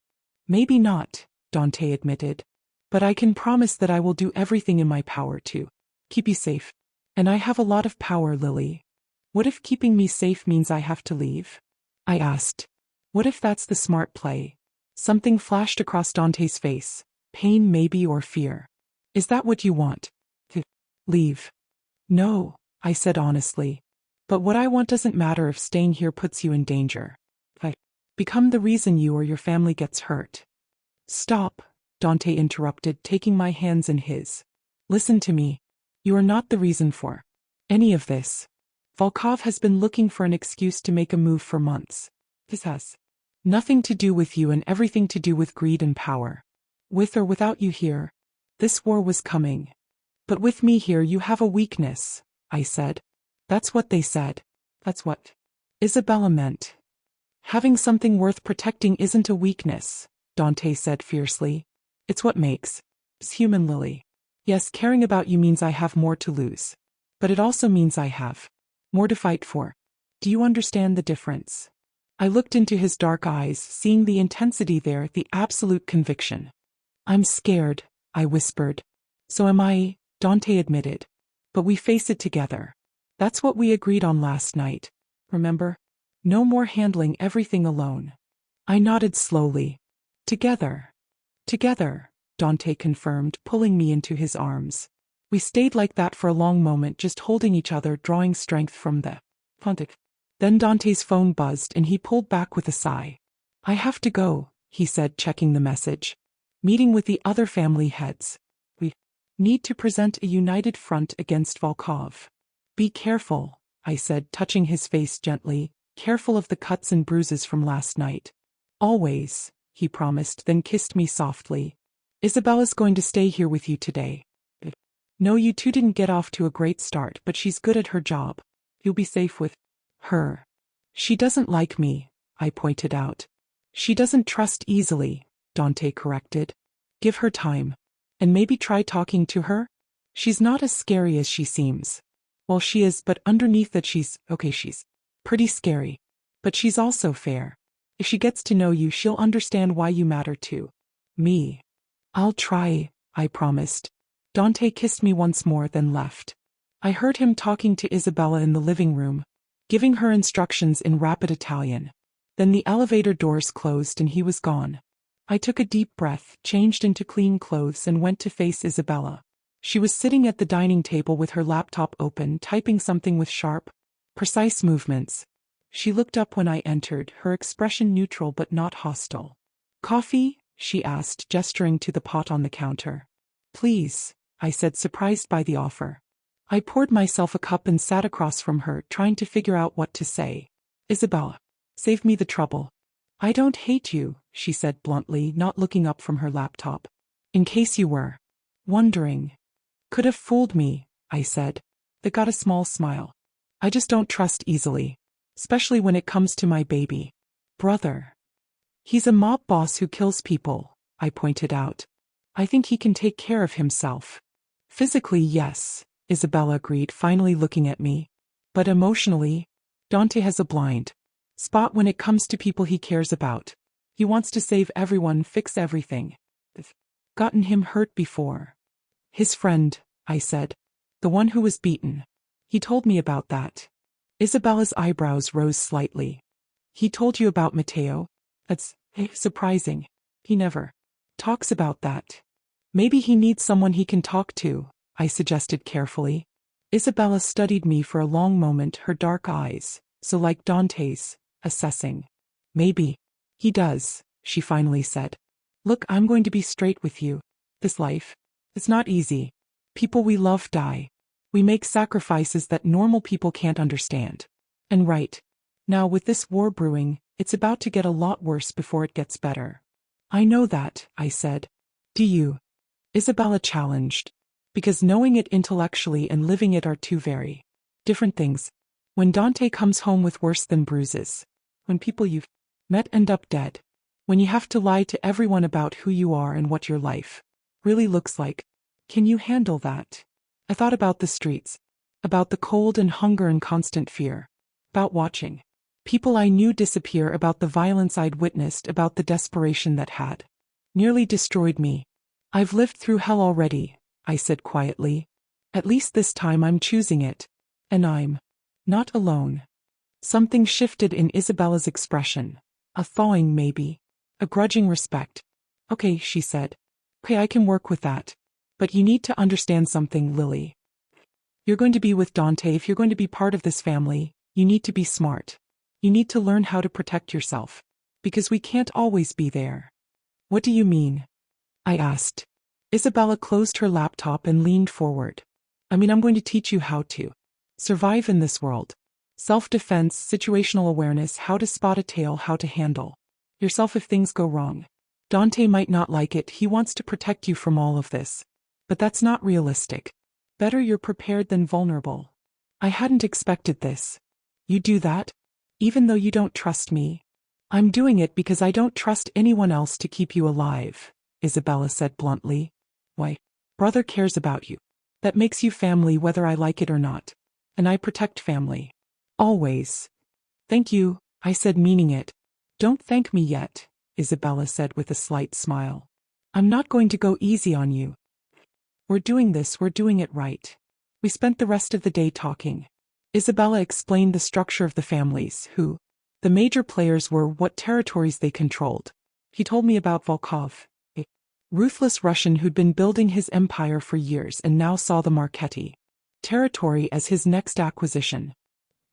Maybe not, Dante admitted. But I can promise that I will do everything in my power to keep you safe. And I have a lot of power, Lily. What if keeping me safe means I have to leave? I asked. What if that's the smart play? Something flashed across Dante's face. Pain maybe, or fear. Is that what you want? To leave? No, I said honestly. But what I want doesn't matter if staying here puts you in danger. I become the reason you or your family gets hurt. Stop, Dante interrupted, taking my hands in his. Listen to me. You are not the reason for any of this. Volkov has been looking for an excuse to make a move for months. This has nothing to do with you and everything to do with greed and power. With or without you here, this war was coming. But with me here, you have a weakness, I said. That's what they said. That's what Isabella meant. Having something worth protecting isn't a weakness, Dante said fiercely. It's what makes us human, Lily. Yes, caring about you means I have more to lose. But it also means I have more to fight for. Do you understand the difference? I looked into his dark eyes, seeing the intensity there, the absolute conviction. I'm scared, I whispered. So am I, Dante admitted. But we face it together. That's what we agreed on last night. Remember? No more handling everything alone. I nodded slowly. Together. Together, Dante confirmed, pulling me into his arms. We stayed like that for a long moment, just holding each other, drawing strength from the contact. Then Dante's phone buzzed and he pulled back with a sigh. I have to go, he said, checking the message. Meeting with the other family heads. We need to present a united front against Volkov. Be careful, I said, touching his face gently, careful of the cuts and bruises from last night. Always, he promised, then kissed me softly. Isabella's going to stay here with you today. No, you two didn't get off to a great start, but she's good at her job. You'll be safe with her. She doesn't like me, I pointed out. She doesn't trust easily, Dante corrected. Give her time. And maybe try talking to her? She's not as scary as she seems. Well, she is, but underneath that she's pretty scary. But she's also fair. If she gets to know you, she'll understand why you matter to me. I'll try, I promised. Dante kissed me once more, then left. I heard him talking to Isabella in the living room, giving her instructions in rapid Italian. Then the elevator doors closed and he was gone. I took a deep breath, changed into clean clothes, and went to face Isabella. She was sitting at the dining table with her laptop open, typing something with sharp, precise movements. She looked up when I entered, her expression neutral but not hostile. Coffee? She asked, gesturing to the pot on the counter. Please, I said, surprised by the offer. I poured myself a cup and sat across from her, trying to figure out what to say. Isabella, save me the trouble. I don't hate you, she said bluntly, not looking up from her laptop. In case you were wondering. Could have fooled me, I said. That got a small smile. I just don't trust easily. Especially when it comes to my baby brother. He's a mob boss who kills people, I pointed out. I think he can take care of himself. Physically, yes, Isabella agreed, finally looking at me. But emotionally, Dante has a blind spot when it comes to people he cares about. He wants to save everyone, fix everything. I've gotten him hurt before. His friend, I said. The one who was beaten. He told me about that. Isabella's eyebrows rose slightly. He told you about Matteo? That's surprising. He never talks about that. Maybe he needs someone he can talk to, I suggested carefully. Isabella studied me for a long moment, her dark eyes, so like Dante's, assessing. Maybe he does, she finally said. Look, I'm going to be straight with you. This life, it's not easy. People we love die. We make sacrifices that normal people can't understand. And right now, with this war brewing, it's about to get a lot worse before it gets better. I know that, I said. Do you? Isabella challenged. Because knowing it intellectually and living it are two very different things. When Dante comes home with worse than bruises. When people you've met end up dead. When you have to lie to everyone about who you are and what your life really looks like. Can you handle that? I thought about the streets, about the cold and hunger and constant fear, about watching people I knew disappear, about the violence I'd witnessed, about the desperation that had nearly destroyed me. I've lived through hell already, I said quietly. At least this time I'm choosing it. And I'm not alone. Something shifted in Isabella's expression. A thawing maybe. A grudging respect. Okay, she said. Okay, I can work with that. But you need to understand something, Lily. You're going to be with Dante. If you're going to be part of this family, you need to be smart. You need to learn how to protect yourself. Because we can't always be there. What do you mean? I asked. Isabella closed her laptop and leaned forward. I'm going to teach you how to survive in this world. Self-defense, situational awareness, how to spot a tail, how to handle yourself if things go wrong. Dante might not like it. He wants to protect you from all of this. But that's not realistic. Better you're prepared than vulnerable. I hadn't expected this. You do that? Even though you don't trust me? I'm doing it because I don't trust anyone else to keep you alive, Isabella said bluntly. Why? Brother cares about you. That makes you family whether I like it or not. And I protect family. Always. Thank you, I said, meaning it. Don't thank me yet, Isabella said with a slight smile. I'm not going to go easy on you. We're doing it right. We spent the rest of the day talking. Isabella explained the structure of the families, who the major players were, what territories they controlled. He told me about Volkov, a ruthless Russian who'd been building his empire for years and now saw the Marchetti territory as his next acquisition.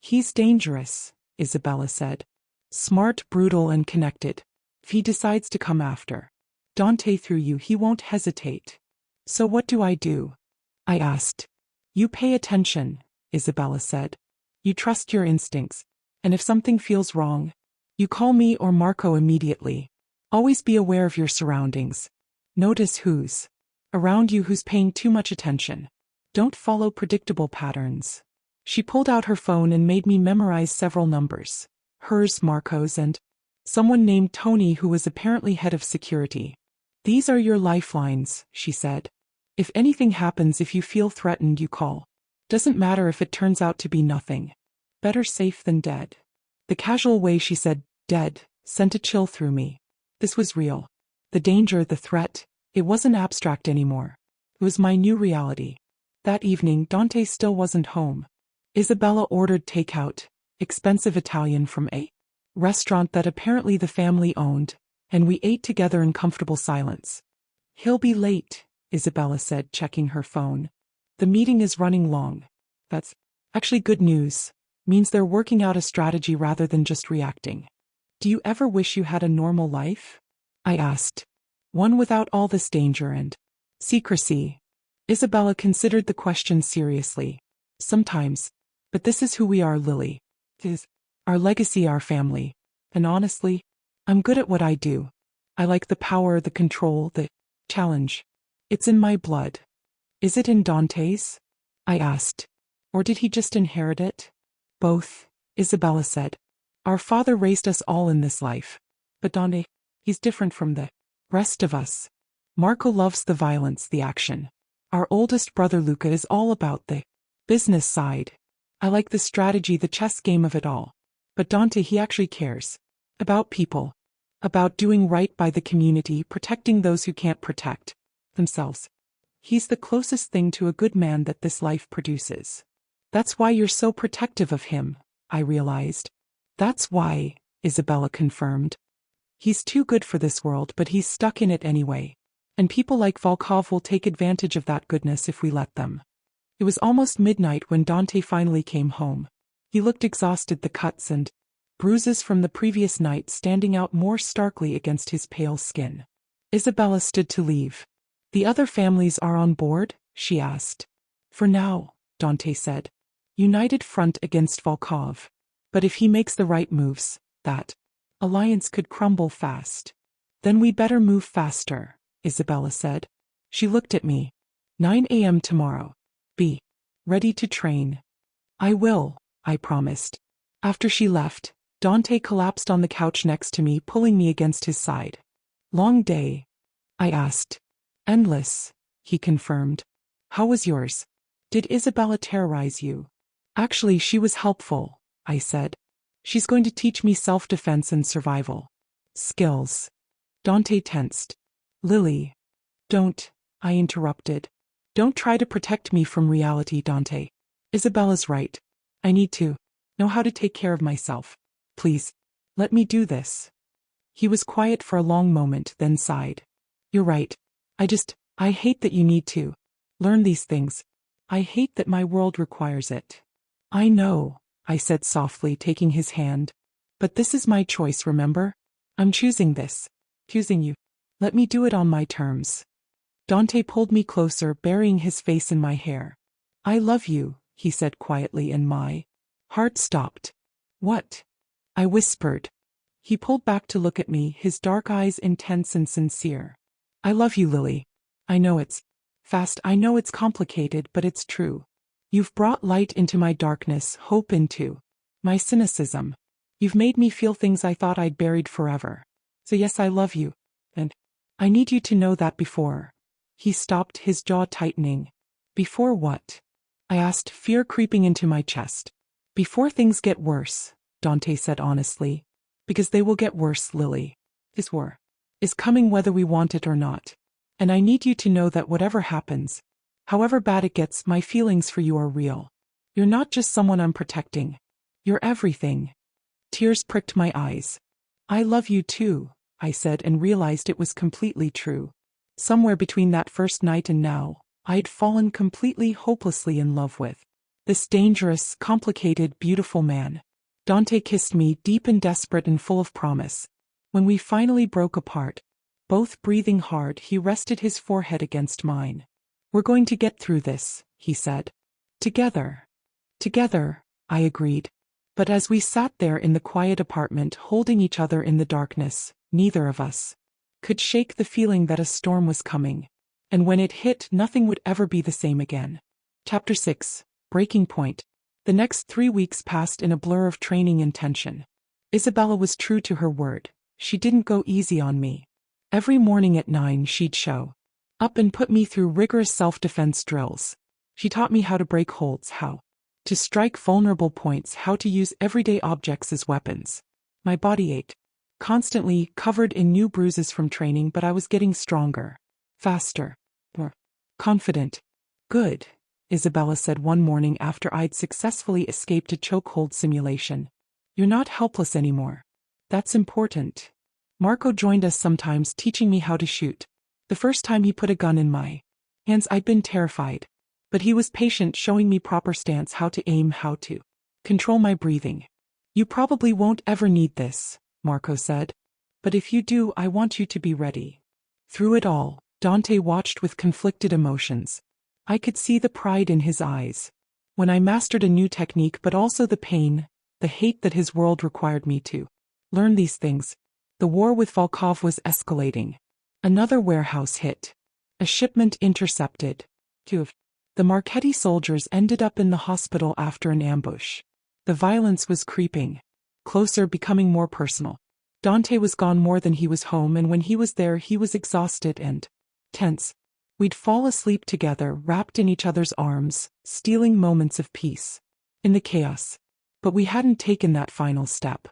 He's dangerous, Isabella said. Smart, brutal, and connected. If he decides to come after Dante through you, he won't hesitate. So what do? I asked. You pay attention, Isabella said. You trust your instincts. And if something feels wrong, you call me or Marco immediately. Always be aware of your surroundings. Notice who's around you, who's paying too much attention. Don't follow predictable patterns. She pulled out her phone and made me memorize several numbers. Hers, Marco's, and someone named Tony who was apparently head of security. These are your lifelines, she said. If anything happens, if you feel threatened, you call. Doesn't matter if it turns out to be nothing. Better safe than dead. The casual way she said, dead, sent a chill through me. This was real. The danger, the threat, it wasn't abstract anymore. It was my new reality. That evening, Dante still wasn't home. Isabella ordered takeout, expensive Italian from a restaurant that apparently the family owned, and we ate together in comfortable silence. He'll be late, Isabella said, checking her phone. The meeting is running long. That's actually good news. Means they're working out a strategy rather than just reacting. Do you ever wish you had a normal life? I asked. One without all this danger and secrecy. Isabella considered the question seriously. Sometimes. But this is who we are, Lily. It is our legacy, our family. And honestly, I'm good at what I do. I like the power, the control, the challenge. It's in my blood. Is it in Dante's? I asked. Or did he just inherit it? Both, Isabella said. Our father raised us all in this life. But Dante, he's different from the rest of us. Marco loves the violence, the action. Our oldest brother Luca is all about the business side. I like the strategy, the chess game of it all. But Dante, he actually cares. About people. About doing right by the community, protecting those who can't protect themselves. He's the closest thing to a good man that this life produces. That's why you're so protective of him, I realized. That's why, Isabella confirmed. He's too good for this world, but he's stuck in it anyway. And people like Volkov will take advantage of that goodness if we let them. It was almost midnight when Dante finally came home. He looked exhausted, the cuts and bruises from the previous night standing out more starkly against his pale skin. Isabella stood to leave. The other families are on board? She asked. For now, Dante said. United front against Volkov. But if he makes the right moves, that alliance could crumble fast. Then we better move faster, Isabella said. She looked at me. 9 a.m. tomorrow. Be ready to train. I will, I promised. After she left, Dante collapsed on the couch next to me, pulling me against his side. Long day? I asked. Endless, he confirmed. How was yours? Did Isabella terrorize you? Actually, she was helpful, I said. She's going to teach me self-defense and survival skills. Dante tensed. Lily. Don't, I interrupted. Don't try to protect me from reality, Dante. Isabella's right. I need to know how to take care of myself. Please, let me do this. He was quiet for a long moment, then sighed. You're right. I hate that you need to learn these things. I hate that my world requires it. I know, I said softly, taking his hand. But this is my choice, remember? I'm choosing this. Choosing you. Let me do it on my terms. Dante pulled me closer, burying his face in my hair. I love you, he said quietly, and my heart stopped. What? I whispered. He pulled back to look at me, his dark eyes intense and sincere. I love you, Lily. I know it's fast, I know it's complicated, but it's true. You've brought light into my darkness, hope into my cynicism. You've made me feel things I thought I'd buried forever. So yes, I love you. And I need you to know that before. He stopped, his jaw tightening. Before what? I asked, fear creeping into my chest. Before things get worse, Dante said honestly. Because they will get worse, Lily. This war is coming whether we want it or not. And I need you to know that whatever happens, however bad it gets, my feelings for you are real. You're not just someone I'm protecting. You're everything. Tears pricked my eyes. I love you too, I said, and realized it was completely true. Somewhere between that first night and now, I'd fallen completely, hopelessly in love with this dangerous, complicated, beautiful man. Dante kissed me, deep and desperate and full of promise. When we finally broke apart, both breathing hard, he rested his forehead against mine. We're going to get through this, he said. Together. Together, I agreed. But as we sat there in the quiet apartment, holding each other in the darkness, neither of us could shake the feeling that a storm was coming. And when it hit, nothing would ever be the same again. Chapter 6. Breaking Point. The next 3 weeks passed in a blur of training and tension. Isabella was true to her word. She didn't go easy on me. Every morning at 9 she'd show up and put me through rigorous self-defense drills. She taught me how to break holds, how to strike vulnerable points, how to use everyday objects as weapons. My body ached, constantly covered in new bruises from training, but I was getting stronger, faster, more confident. Good, Isabella said one morning after I'd successfully escaped a chokehold simulation. You're not helpless anymore. That's important. Marco joined us sometimes, teaching me how to shoot. The first time he put a gun in my hands, I'd been terrified. But he was patient, showing me proper stance, how to aim, how to control my breathing. You probably won't ever need this, Marco said. But if you do, I want you to be ready. Through it all, Dante watched with conflicted emotions. I could see the pride in his eyes when I mastered a new technique, but also the pain, the hate that his world required me to learn these things. The war with Volkov was escalating. Another warehouse hit. A shipment intercepted. Two of the Marchetti soldiers ended up in the hospital after an ambush. The violence was creeping closer, becoming more personal. Dante was gone more than he was home, and when he was there, he was exhausted and tense. We'd fall asleep together, wrapped in each other's arms, stealing moments of peace in the chaos. But we hadn't taken that final step,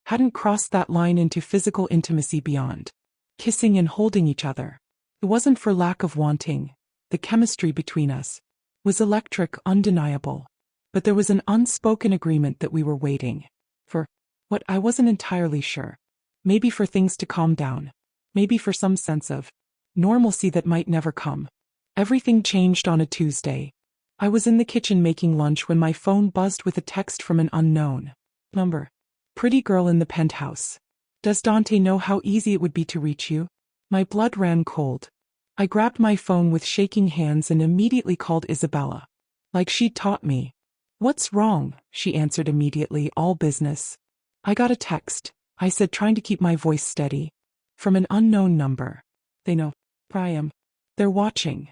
hadn't crossed that line into physical intimacy beyond kissing and holding each other. It wasn't for lack of wanting. The chemistry between us was electric, undeniable. But there was an unspoken agreement that we were waiting for what I wasn't entirely sure. Maybe for things to calm down. Maybe for some sense of normalcy that might never come. Everything changed on a Tuesday. I was in the kitchen making lunch when my phone buzzed with a text from an unknown number. Pretty girl in the penthouse. Does Dante know how easy it would be to reach you? My blood ran cold. I grabbed my phone with shaking hands and immediately called Isabella. Like she'd taught me. What's wrong? She answered immediately, all business. I got a text, I said, trying to keep my voice steady. From an unknown number. They know I am. They're watching.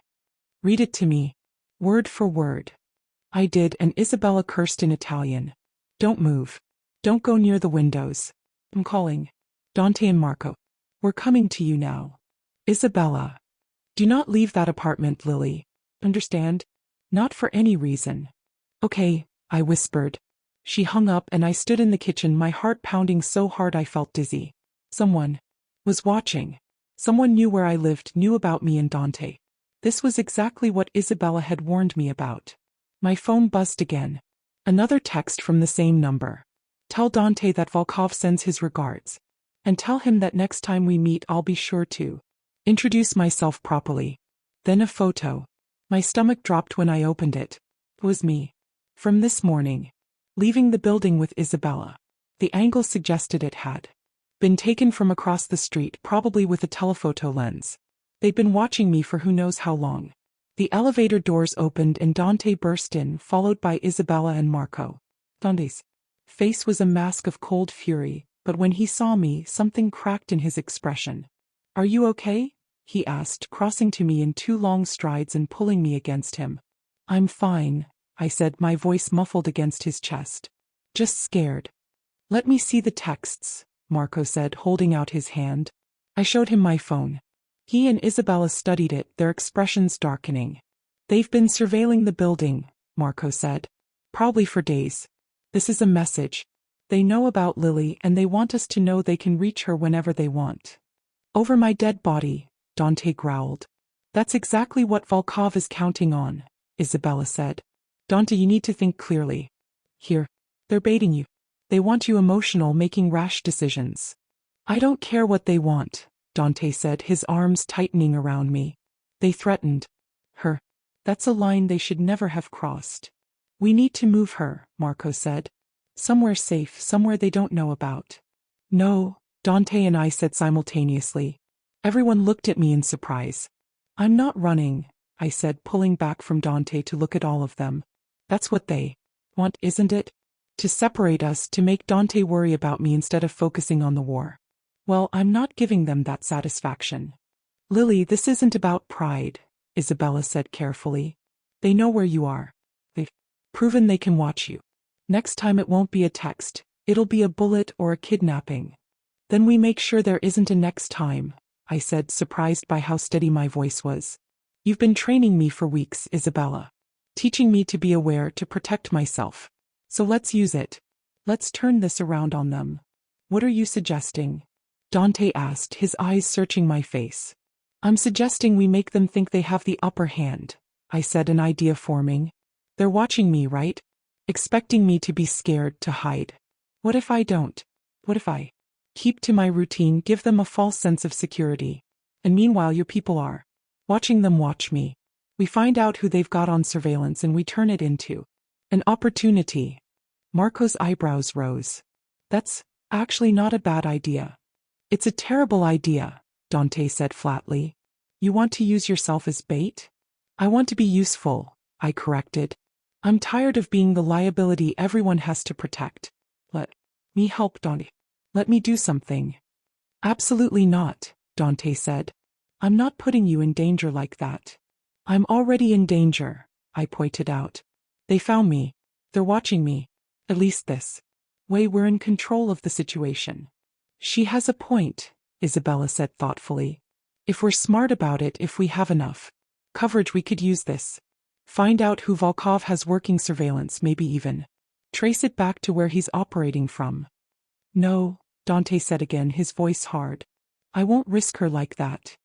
Read it to me. Word for word. I did, and Isabella cursed in Italian. Don't move. Don't go near the windows. I'm calling. Dante and Marco. We're coming to you now. Isabella. Do not leave that apartment, Lily. Understand? Not for any reason. Okay, I whispered. She hung up and I stood in the kitchen, my heart pounding so hard I felt dizzy. Someone was watching. Someone knew where I lived, knew about me and Dante. This was exactly what Isabella had warned me about. My phone buzzed again. Another text from the same number. Tell Dante that Volkov sends his regards. And tell him that next time we meet I'll be sure to introduce myself properly. Then a photo. My stomach dropped when I opened it. It was me. From this morning. Leaving the building with Isabella. The angle suggested it had been taken from across the street, probably with a telephoto lens. They'd been watching me for who knows how long. The elevator doors opened and Dante burst in, followed by Isabella and Marco. Dante's face was a mask of cold fury, but when he saw me, something cracked in his expression. Are you okay? He asked, crossing to me in 2 long strides and pulling me against him. I'm fine, I said, my voice muffled against his chest. Just scared. Let me see the texts, Marco said, holding out his hand. I showed him my phone. He and Isabella studied it, their expressions darkening. They've been surveilling the building, Marco said. Probably for days. This is a message. They know about Lily and they want us to know they can reach her whenever they want. Over my dead body, Dante growled. That's exactly what Volkov is counting on, Isabella said. Dante, you need to think clearly. Here. They're baiting you. They want you emotional, making rash decisions. I don't care what they want, Dante said, his arms tightening around me. They threatened her. That's a line they should never have crossed. We need to move her, Marco said. Somewhere safe, somewhere they don't know about. No, Dante and I said simultaneously. Everyone looked at me in surprise. I'm not running, I said, pulling back from Dante to look at all of them. That's what they want, isn't it? To separate us, to make Dante worry about me instead of focusing on the war. Well, I'm not giving them that satisfaction. Lily, this isn't about pride, Isabella said carefully. They know where you are. They've proven they can watch you. Next time it won't be a text, it'll be a bullet or a kidnapping. Then we make sure there isn't a next time, I said, surprised by how steady my voice was. You've been training me for weeks, Isabella. Teaching me to be aware, to protect myself. So let's use it. Let's turn this around on them. What are you suggesting? Dante asked, his eyes searching my face. I'm suggesting we make them think they have the upper hand, I said, an idea forming. They're watching me, right? Expecting me to be scared, to hide. What if I don't? What if I keep to my routine, give them a false sense of security? And meanwhile your people are watching them watch me. We find out who they've got on surveillance and we turn it into an opportunity. Marco's eyebrows rose. That's actually not a bad idea. It's a terrible idea, Dante said flatly. You want to use yourself as bait? I want to be useful, I corrected. I'm tired of being the liability everyone has to protect. Let me help, Dante. Let me do something. Absolutely not, Dante said. I'm not putting you in danger like that. I'm already in danger, I pointed out. They found me. They're watching me. At least this way we're in control of the situation. She has a point, Isabella said thoughtfully. If we're smart about it, if we have enough coverage, we could use this. Find out who Volkov has working surveillance, maybe even trace it back to where he's operating from. No, Dante said again, his voice hard. I won't risk her like that.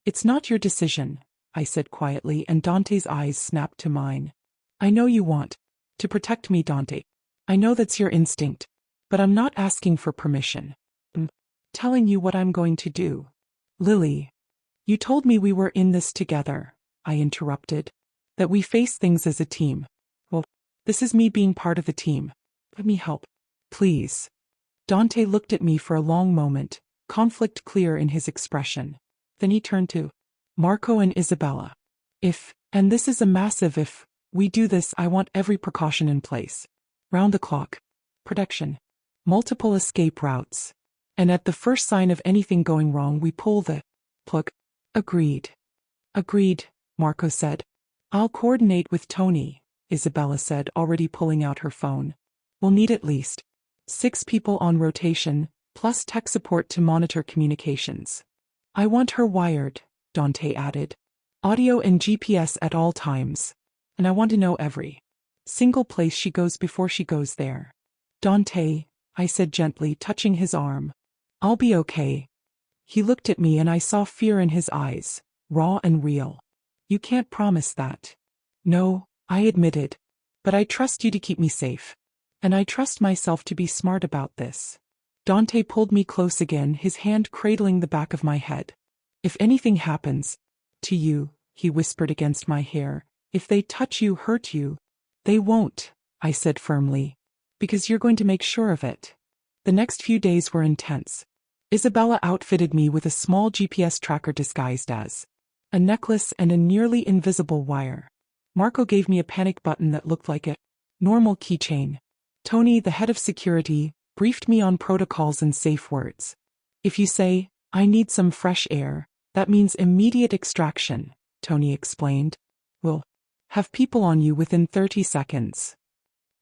It's not your decision, I said quietly, and Dante's eyes snapped to mine. I know you want to protect me, Dante. I know that's your instinct. But I'm not asking for permission. I'm telling you what I'm going to do. Lily, you told me we were in this together, I interrupted. That we face things as a team. Well, this is me being part of the team. Let me help. Please. Dante looked at me for a long moment, conflict clear in his expression. Then he turned to Marco and Isabella. And this is a massive if, we do this, I want every precaution in place. Round the clock. Protection. Multiple escape routes. And at the first sign of anything going wrong, we pull the plug. Agreed. Agreed, Marco said. I'll coordinate with Tony, Isabella said, already pulling out her phone. We'll need at least 6 people on rotation, plus tech support to monitor communications. I want her wired, Dante added. Audio and GPS at all times. And I want to know every single place she goes before she goes there. Dante, I said gently, touching his arm. I'll be okay. He looked at me and I saw fear in his eyes, raw and real. You can't promise that. No, I admitted. But I trust you to keep me safe. And I trust myself to be smart about this. Dante pulled me close again, his hand cradling the back of my head. If anything happens to you, he whispered against my hair, if they touch you, hurt you, they won't, I said firmly. Because you're going to make sure of it. The next few days were intense. Isabella outfitted me with a small GPS tracker disguised as a necklace and a nearly invisible wire. Marco gave me a panic button that looked like a normal keychain. Tony, the head of security, briefed me on protocols and safe words. If you say, I need some fresh air, that means immediate extraction, Tony explained. We'll have people on you within 30 seconds.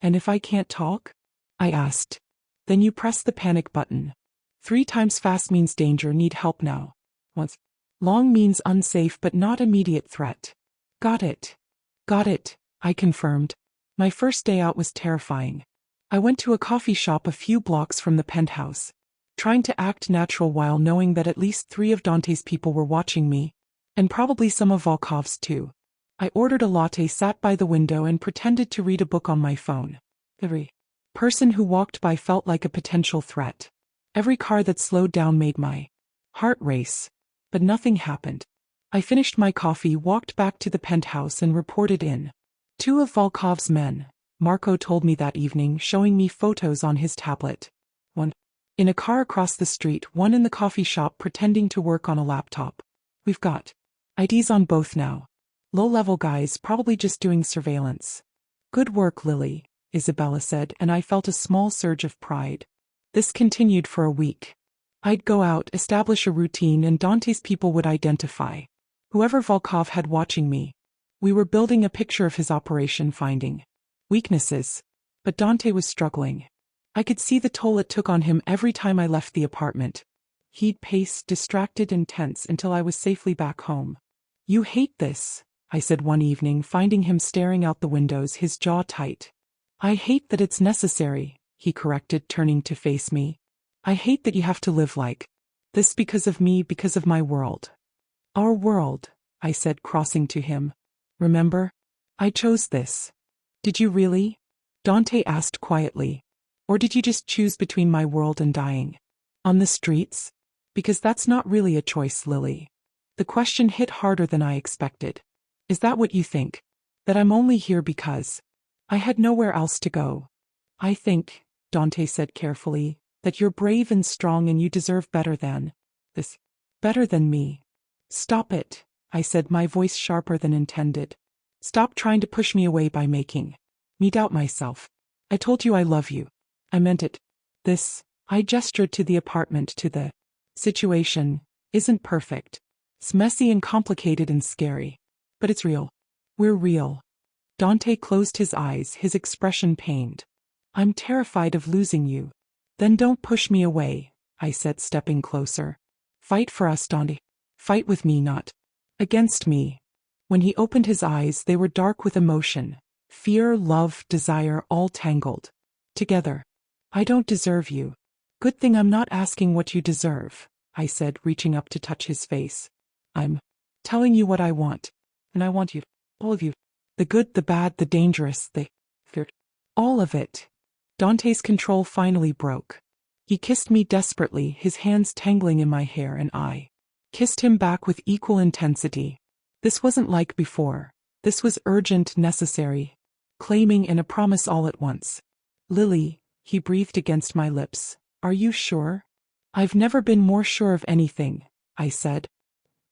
And if I can't talk? I asked. Then you press the panic button. 3 times fast means danger, need help now. Once long means unsafe but not immediate threat. Got it. Got it, I confirmed. My first day out was terrifying. I went to a coffee shop a few blocks from the penthouse, trying to act natural while knowing that at least 3 of Dante's people were watching me, and probably some of Volkov's too. I ordered a latte, sat by the window, and pretended to read a book on my phone. Every person who walked by felt like a potential threat. Every car that slowed down made my heart race. But nothing happened. I finished my coffee, walked back to the penthouse, and reported in. 2 of Volkov's men, Marco told me that evening, showing me photos on his tablet. 1 in a car across the street, 1 in the coffee shop pretending to work on a laptop. We've got IDs on both now. Low-level guys, probably just doing surveillance. Good work, Lily, Isabella said, and I felt a small surge of pride. This continued for a week. I'd go out, establish a routine, and Dante's people would identify whoever Volkov had watching me. We were building a picture of his operation, finding weaknesses. But Dante was struggling. I could see the toll it took on him every time I left the apartment. He'd pace, distracted and tense, until I was safely back home. "You hate this," I said one evening, finding him staring out the windows, his jaw tight. "I hate that it's necessary," he corrected, turning to face me. "I hate that you have to live like this because of me, because of my world." "Our world," I said, crossing to him. "Remember? I chose this." "Did you really?" Dante asked quietly. "Or did you just choose between my world and dying on the streets? Because that's not really a choice, Lily." The question hit harder than I expected. "Is that what you think? That I'm only here because I had nowhere else to go?" "I think," Dante said carefully, "that you're brave and strong and you deserve better than this. Better than me." "Stop it," I said, my voice sharper than intended. "Stop trying to push me away by making me doubt myself. I told you I love you. I meant it. This," I gestured to the apartment, to the situation, "isn't perfect. It's messy and complicated and scary. But it's real. We're real." Dante closed his eyes, his expression pained. "I'm terrified of losing you." "Then don't push me away," I said, stepping closer. "Fight for us, Dante. Fight with me, not against me." When he opened his eyes, they were dark with emotion. Fear, love, desire, all tangled together. "I don't deserve you." "Good thing I'm not asking what you deserve," I said, reaching up to touch his face. "I'm telling you what I want. And I want you, all of you. The good, the bad, the dangerous, the feared. All of it." Dante's control finally broke. He kissed me desperately, his hands tangling in my hair, and I kissed him back with equal intensity. This wasn't like before. This was urgent, necessary, claiming, and a promise all at once. "Lily," he breathed against my lips, "are you sure?" "I've never been more sure of anything," I said.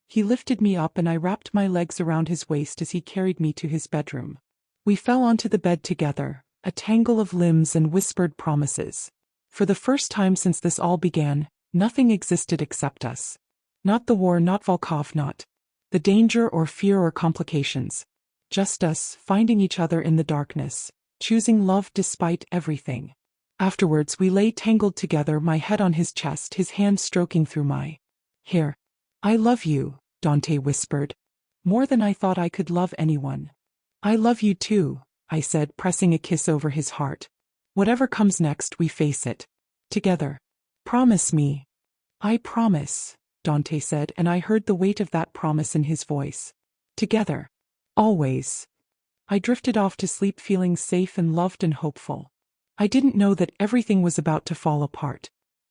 He lifted me up and I wrapped my legs around his waist as he carried me to his bedroom. We fell onto the bed together, a tangle of limbs and whispered promises. For the first time since this all began, nothing existed except us. Not the war, not Volkov, not the danger or fear or complications. Just us, finding each other in the darkness, choosing love despite everything. Afterwards we lay tangled together, my head on his chest, his hand stroking through my hair. "I love you," Dante whispered. "More than I thought I could love anyone." "I love you too," I said, pressing a kiss over his heart. "Whatever comes next, we face it together. Promise me." "I promise," Dante said, and I heard the weight of that promise in his voice. "Together. Always." I drifted off to sleep, feeling safe and loved and hopeful. I didn't know that everything was about to fall apart.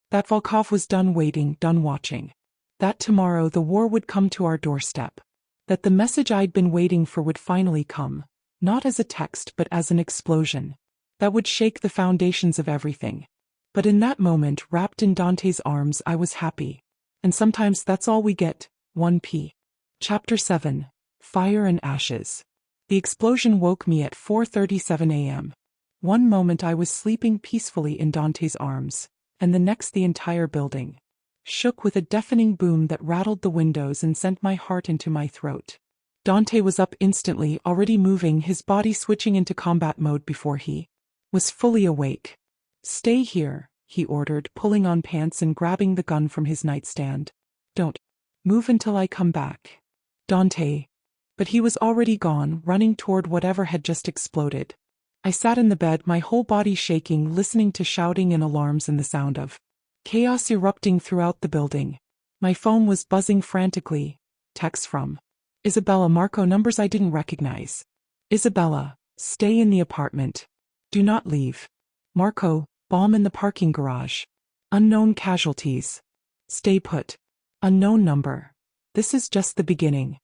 That Volkov was done waiting, done watching. That tomorrow the war would come to our doorstep. That the message I'd been waiting for would finally come, not as a text but as an explosion. That would shake the foundations of everything. But in that moment, wrapped in Dante's arms, I was happy. And sometimes that's all we get. 1p. Chapter 7. Fire and Ashes. The explosion woke me at 4:37 a.m. One moment I was sleeping peacefully in Dante's arms, and the next the entire building shook with a deafening boom that rattled the windows and sent my heart into my throat. Dante was up instantly, already moving, his body switching into combat mode before he was fully awake. "Stay here," he ordered, pulling on pants and grabbing the gun from his nightstand. "Don't move until I come back." "Dante." But he was already gone, running toward whatever had just exploded. I sat in the bed, my whole body shaking, listening to shouting and alarms and the sound of chaos erupting throughout the building. My phone was buzzing frantically. Texts from Isabella, Marco, numbers I didn't recognize. Isabella, stay in the apartment. Do not leave. Marco, bomb in the parking garage. Unknown casualties. Stay put. Unknown number. This is just the beginning.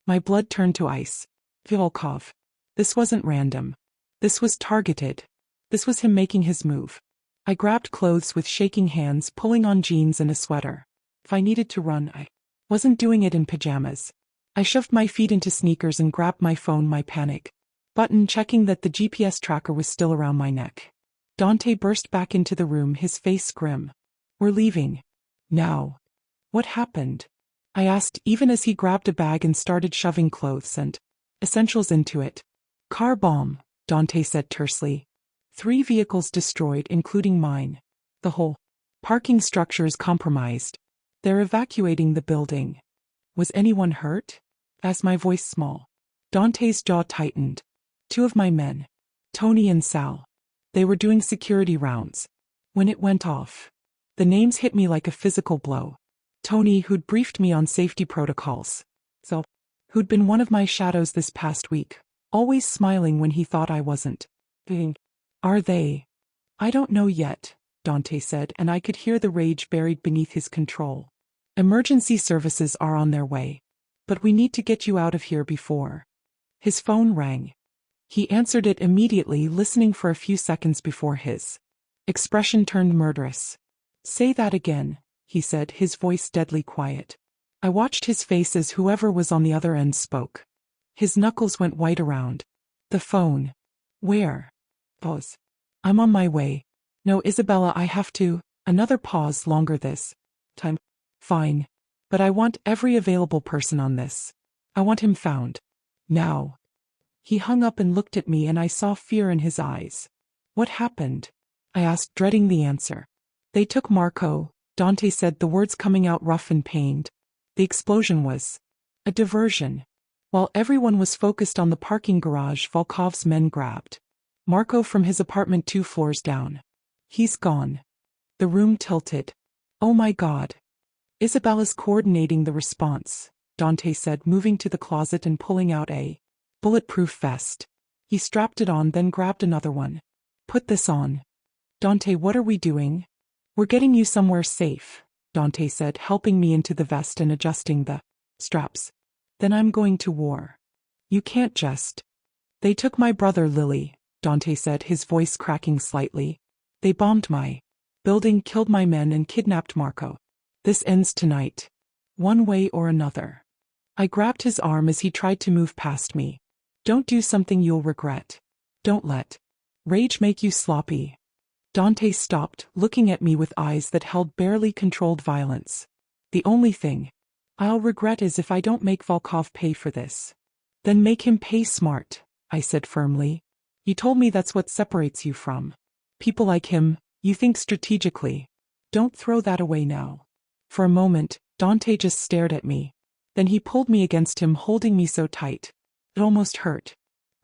My blood turned to ice. Volkov. This wasn't random. This was targeted. This was him making his move. I grabbed clothes with shaking hands, pulling on jeans and a sweater. If I needed to run, I wasn't doing it in pajamas. I shoved my feet into sneakers and grabbed my phone, my panic button, checking that the GPS tracker was still around my neck. Dante burst back into the room, his face grim. "We're leaving. Now." "What happened?" I asked, even as he grabbed a bag and started shoving clothes and Essentials into it. Car bomb, Dante said tersely. 3 vehicles destroyed, including mine. The whole parking structure is compromised. They're evacuating the building. Was anyone hurt? Asked my voice small. Dante's jaw tightened. 2 of my men, Tony and Sal. They were doing security rounds. When it went off, the names hit me like a physical blow. Tony, who'd briefed me on safety protocols. So, who'd been one of my shadows this past week, always smiling when he thought I wasn't. Are they? I don't know yet, Dante said, and I could hear the rage buried beneath his control. Emergency services are on their way. But we need to get you out of here before. His phone rang. He answered it immediately, listening for a few seconds before his expression turned murderous. Say that again, he said, his voice deadly quiet. I watched his face as whoever was on the other end spoke. His knuckles went white around the phone. Where? Pause. I'm on my way. No, Isabella, I have to. Another pause, longer this time. Fine. But I want every available person on this. I want him found. Now. He hung up and looked at me, and I saw fear in his eyes. What happened? I asked, dreading the answer. They took Marco, Dante said, the words coming out rough and pained. The explosion was a diversion. While everyone was focused on the parking garage, Volkov's men grabbed Marco from his apartment 2 floors down. He's gone. The room tilted. Oh my God. Isabella's coordinating the response, Dante said, moving to the closet and pulling out a bulletproof vest. He strapped it on, then grabbed another one. Put this on. Dante, what are we doing? We're getting you somewhere safe, Dante said, helping me into the vest and adjusting the straps. Then I'm going to war. You can't just. They took my brother Lily, Dante said, his voice cracking slightly. They bombed my building, killed my men, and kidnapped Marco. This ends tonight. One way or another. I grabbed his arm as he tried to move past me. Don't do something you'll regret. Don't let rage make you sloppy. Dante stopped, looking at me with eyes that held barely controlled violence. The only thing I'll regret is if I don't make Volkov pay for this. Then make him pay smart, I said firmly. You told me that's what separates you from people like him. You think strategically. Don't throw that away now. For a moment, Dante just stared at me. Then he pulled me against him, holding me so tight. It almost hurt.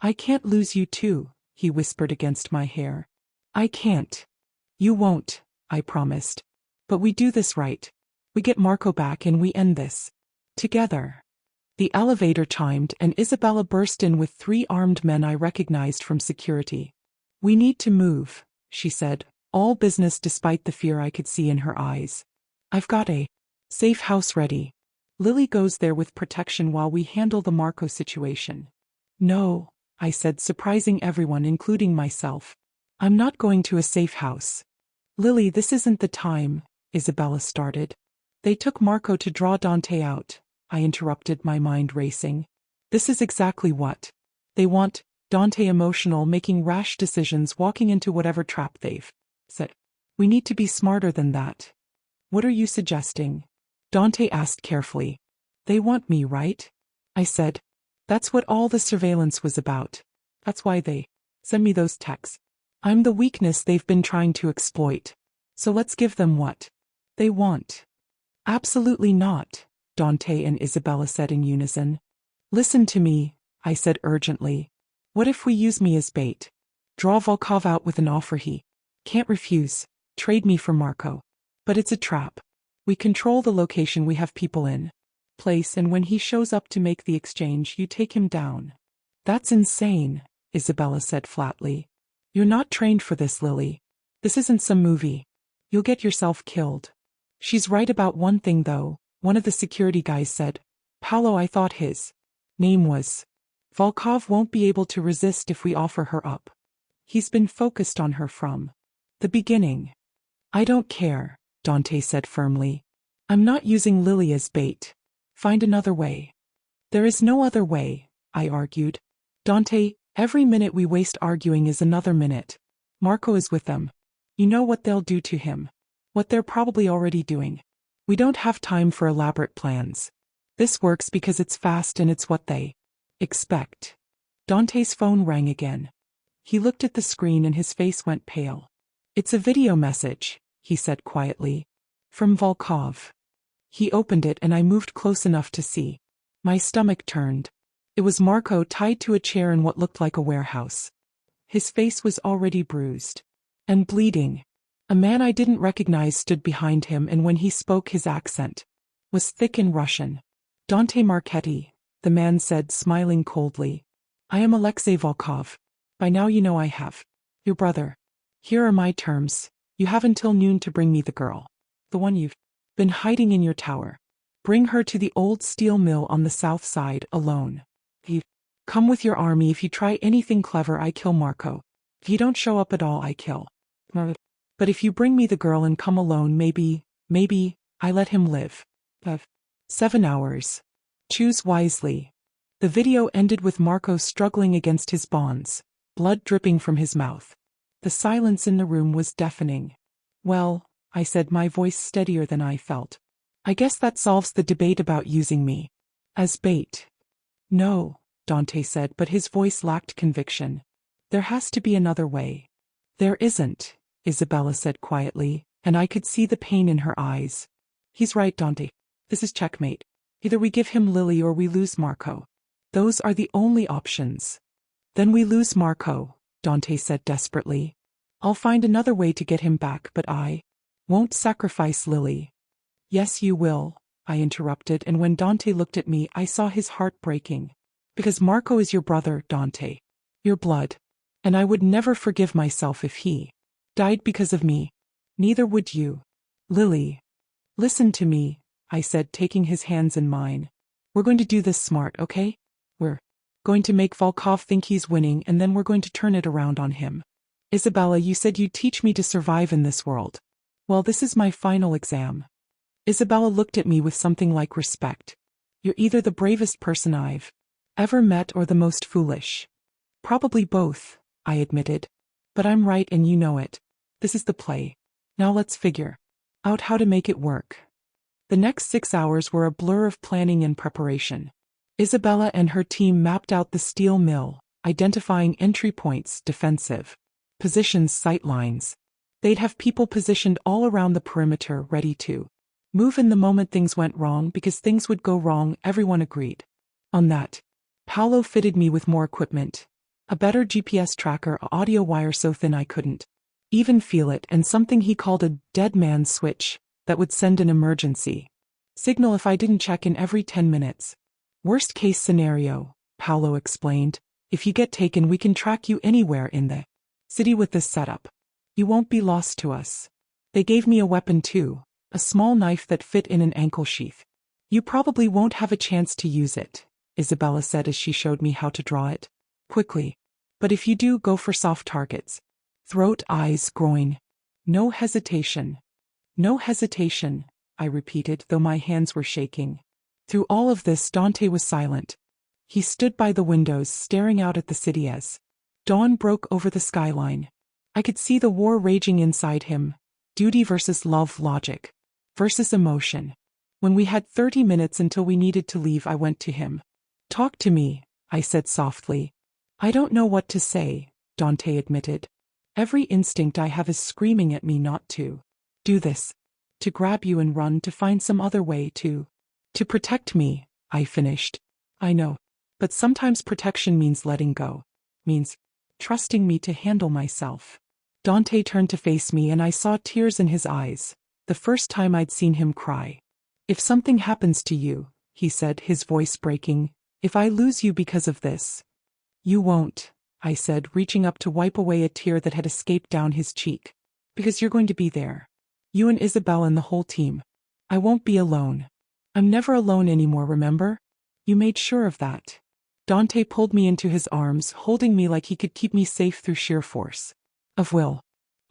I can't lose you too, he whispered against my hair. I can't. You won't, I promised. But we do this right. We get Marco back and we end this. Together. The elevator chimed and Isabella burst in with 3 armed men I recognized from security. We need to move, she said, all business despite the fear I could see in her eyes. I've got a safe house ready. Lily goes there with protection while we handle the Marco situation. No, I said, surprising everyone, including myself. I'm not going to a safe house. Lily, this isn't the time, Isabella started. They took Marco to draw Dante out, I interrupted, my mind racing. This is exactly what they want, Dante emotional, making rash decisions, walking into whatever trap they've set. We need to be smarter than that. What are you suggesting? Dante asked carefully. They want me, right? I said. That's what all the surveillance was about. That's why they send me those texts. I'm the weakness they've been trying to exploit. So let's give them what they want. Absolutely not, Dante and Isabella said in unison. Listen to me, I said urgently. What if we use me as bait? Draw Volkov out with an offer he can't refuse. Trade me for Marco. But it's a trap. We control the location, we have people in place, and when he shows up to make the exchange, you take him down. That's insane, Isabella said flatly. You're not trained for this, Lily. This isn't some movie. You'll get yourself killed. She's right about one thing though, one of the security guys said. Paolo, I thought his name was. Volkov won't be able to resist if we offer her up. He's been focused on her from the beginning. I don't care, Dante said firmly. I'm not using Lily as bait. Find another way. There is no other way, I argued. Dante, every minute we waste arguing is another minute. Marco is with them. You know what they'll do to him. What they're probably already doing. We don't have time for elaborate plans. This works because it's fast and it's what they Expect. Dante's phone rang again. He looked at the screen and his face went pale. It's a video message, he said quietly. From Volkov. He opened it and I moved close enough to see. My stomach turned. It was Marco tied to a chair in what looked like a warehouse. His face was already bruised. And bleeding. A man I didn't recognize stood behind him, and when he spoke his accent was thick and Russian. Dante Marchetti, the man said, smiling coldly. I am Alexei Volkov. By now you know I have. Your brother. Here are my terms. You have until noon to bring me the girl. The one you've been hiding in your tower. Bring her to the old steel mill on the south side, alone. Come with your army. If you try anything clever, I kill Marco. If you don't show up at all, I kill. But if you bring me the girl and come alone, maybe, I let him live. 7 hours. Choose wisely. The video ended with Marco struggling against his bonds, blood dripping from his mouth. The silence in the room was deafening. Well, I said, my voice steadier than I felt. I guess that solves the debate about using me as bait. No, Dante said, but his voice lacked conviction. There has to be another way. There isn't, Isabella said quietly, and I could see the pain in her eyes. He's right, Dante. This is checkmate. Either we give him Lily or we lose Marco. Those are the only options. Then we lose Marco, Dante said desperately. I'll find another way to get him back, but I won't sacrifice Lily. Yes, you will, I interrupted, and when Dante looked at me, I saw his heart breaking. Because Marco is your brother, Dante. Your blood. And I would never forgive myself if he died because of me. Neither would you. Lily. Listen to me, I said, taking his hands in mine. We're going to do this smart, okay? We're going to make Volkov think he's winning, and then we're going to turn it around on him. Isabella, you said you'd teach me to survive in this world. Well, this is my final exam. Isabella looked at me with something like respect. You're either the bravest person I've ever met or the most foolish. Probably both, I admitted. But I'm right and you know it. This is the play. Now let's figure out how to make it work. The next 6 hours were a blur of planning and preparation. Isabella and her team mapped out the steel mill, identifying entry points, defensive positions, sight lines. They'd have people positioned all around the perimeter, ready to move in the moment things went wrong, because things would go wrong, everyone agreed on that. Paolo fitted me with more equipment. A better GPS tracker, an audio wire so thin I couldn't even feel it, and something he called a dead man switch that would send an emergency signal if I didn't check in every 10 minutes. Worst case scenario, Paolo explained. If you get taken, we can track you anywhere in the city with this setup. You won't be lost to us. They gave me a weapon too, a small knife that fit in an ankle sheath. You probably won't have a chance to use it, Isabella said as she showed me how to draw it quickly. But if you do, go for soft targets. Throat, eyes, groin. No hesitation. No hesitation, I repeated, though my hands were shaking. Through all of this, Dante was silent. He stood by the windows, staring out at the city as dawn broke over the skyline. I could see the war raging inside him. Duty versus love, logic versus emotion. When we had 30 minutes until we needed to leave, I went to him. Talk to me, I said softly. I don't know what to say, Dante admitted. Every instinct I have is screaming at me not to do this. To grab you and run, to find some other way to protect me, I finished. I know. But sometimes protection means letting go. Means trusting me to handle myself. Dante turned to face me and I saw tears in his eyes. The first time I'd seen him cry. If something happens to you, he said, his voice breaking, if I lose you because of this. You won't, I said, reaching up to wipe away a tear that had escaped down his cheek. Because you're going to be there. You and Isabel and the whole team. I won't be alone. I'm never alone anymore, remember? You made sure of that. Dante pulled me into his arms, holding me like he could keep me safe through sheer force of will.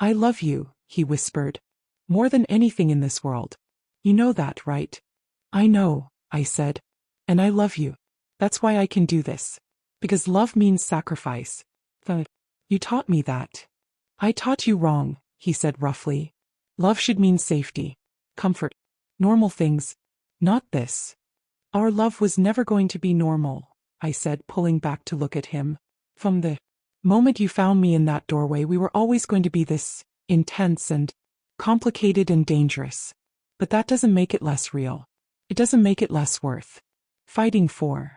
I love you, he whispered. More than anything in this world. You know that, right? I know, I said. And I love you. That's why I can do this. Because love means sacrifice. You taught me that. I taught you wrong, he said roughly. Love should mean safety, comfort, normal things. Not this. Our love was never going to be normal, I said, pulling back to look at him. From the moment you found me in that doorway, we were always going to be this intense and complicated and dangerous. But that doesn't make it less real. It doesn't make it less worth fighting for.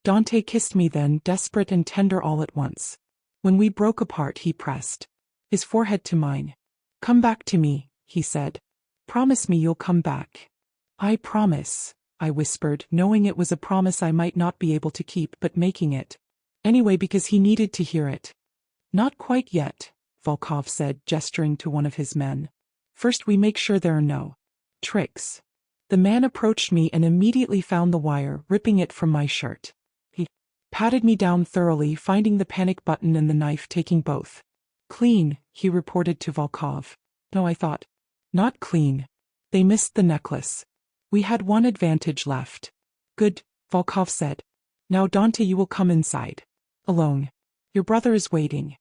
Dante kissed me then, desperate and tender all at once. When we broke apart, he pressed his forehead to mine. Come back to me, he said. Promise me you'll come back. I promise, I whispered, knowing it was a promise I might not be able to keep, but making it anyway because he needed to hear it. Not quite yet, Volkov said, gesturing to one of his men. First we make sure there are no tricks. The man approached me and immediately found the wire, ripping it from my shirt. He patted me down thoroughly, finding the panic button and the knife, taking both. Clean, he reported to Volkov. No, I thought. Not clean. They missed the necklace. We had one advantage left. Good, Volkov said. Now Dante, you will come inside. Alone. Your brother is waiting.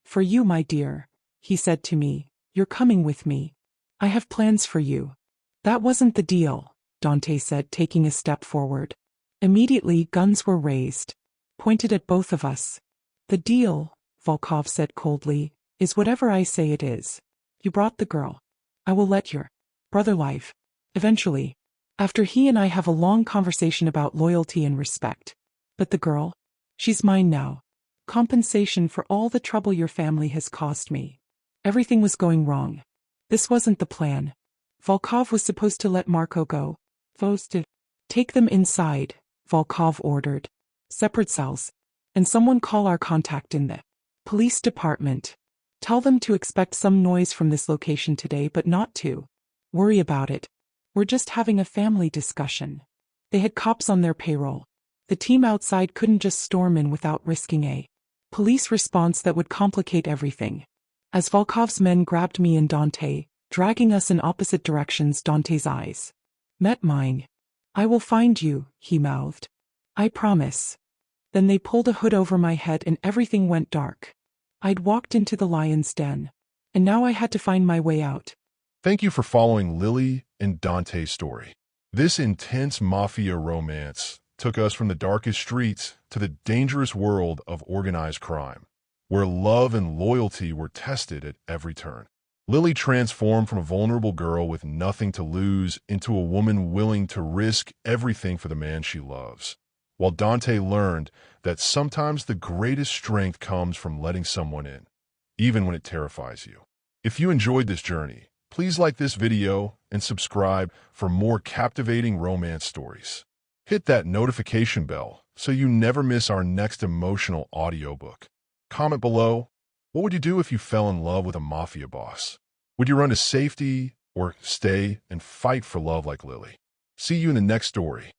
For you, my dear, he said to me. You're coming with me. I have plans for you. That wasn't the deal, Dante said, taking a step forward. Immediately, guns were raised, pointed at both of us. The deal, Volkov said coldly, is whatever I say it is. You brought the girl. I will let your brother live. Eventually. After he and I have a long conversation about loyalty and respect. But the girl? She's mine now. Compensation for all the trouble your family has caused me. Everything was going wrong. This wasn't the plan. Volkov was supposed to let Marco go. Supposed to take them inside, Volkov ordered. Separate cells. And someone call our contact in the police department. Tell them to expect some noise from this location today, but not to worry about it. We're just having a family discussion. They had cops on their payroll. The team outside couldn't just storm in without risking a police response that would complicate everything. As Volkov's men grabbed me and Dante, dragging us in opposite directions, Dante's eyes met mine. I will find you, he mouthed. I promise. Then they pulled a hood over my head and everything went dark. I'd walked into the lion's den, and now I had to find my way out. Thank you for following Lily and Dante's story. This intense mafia romance took us from the darkest streets to the dangerous world of organized crime, where love and loyalty were tested at every turn. Lily transformed from a vulnerable girl with nothing to lose into a woman willing to risk everything for the man she loves, while Dante learned that sometimes the greatest strength comes from letting someone in, even when it terrifies you. If you enjoyed this journey, please like this video and subscribe for more captivating romance stories. Hit that notification bell so you never miss our next emotional audiobook. Comment below, what would you do if you fell in love with a mafia boss? Would you run to safety or stay and fight for love like Lily? See you in the next story.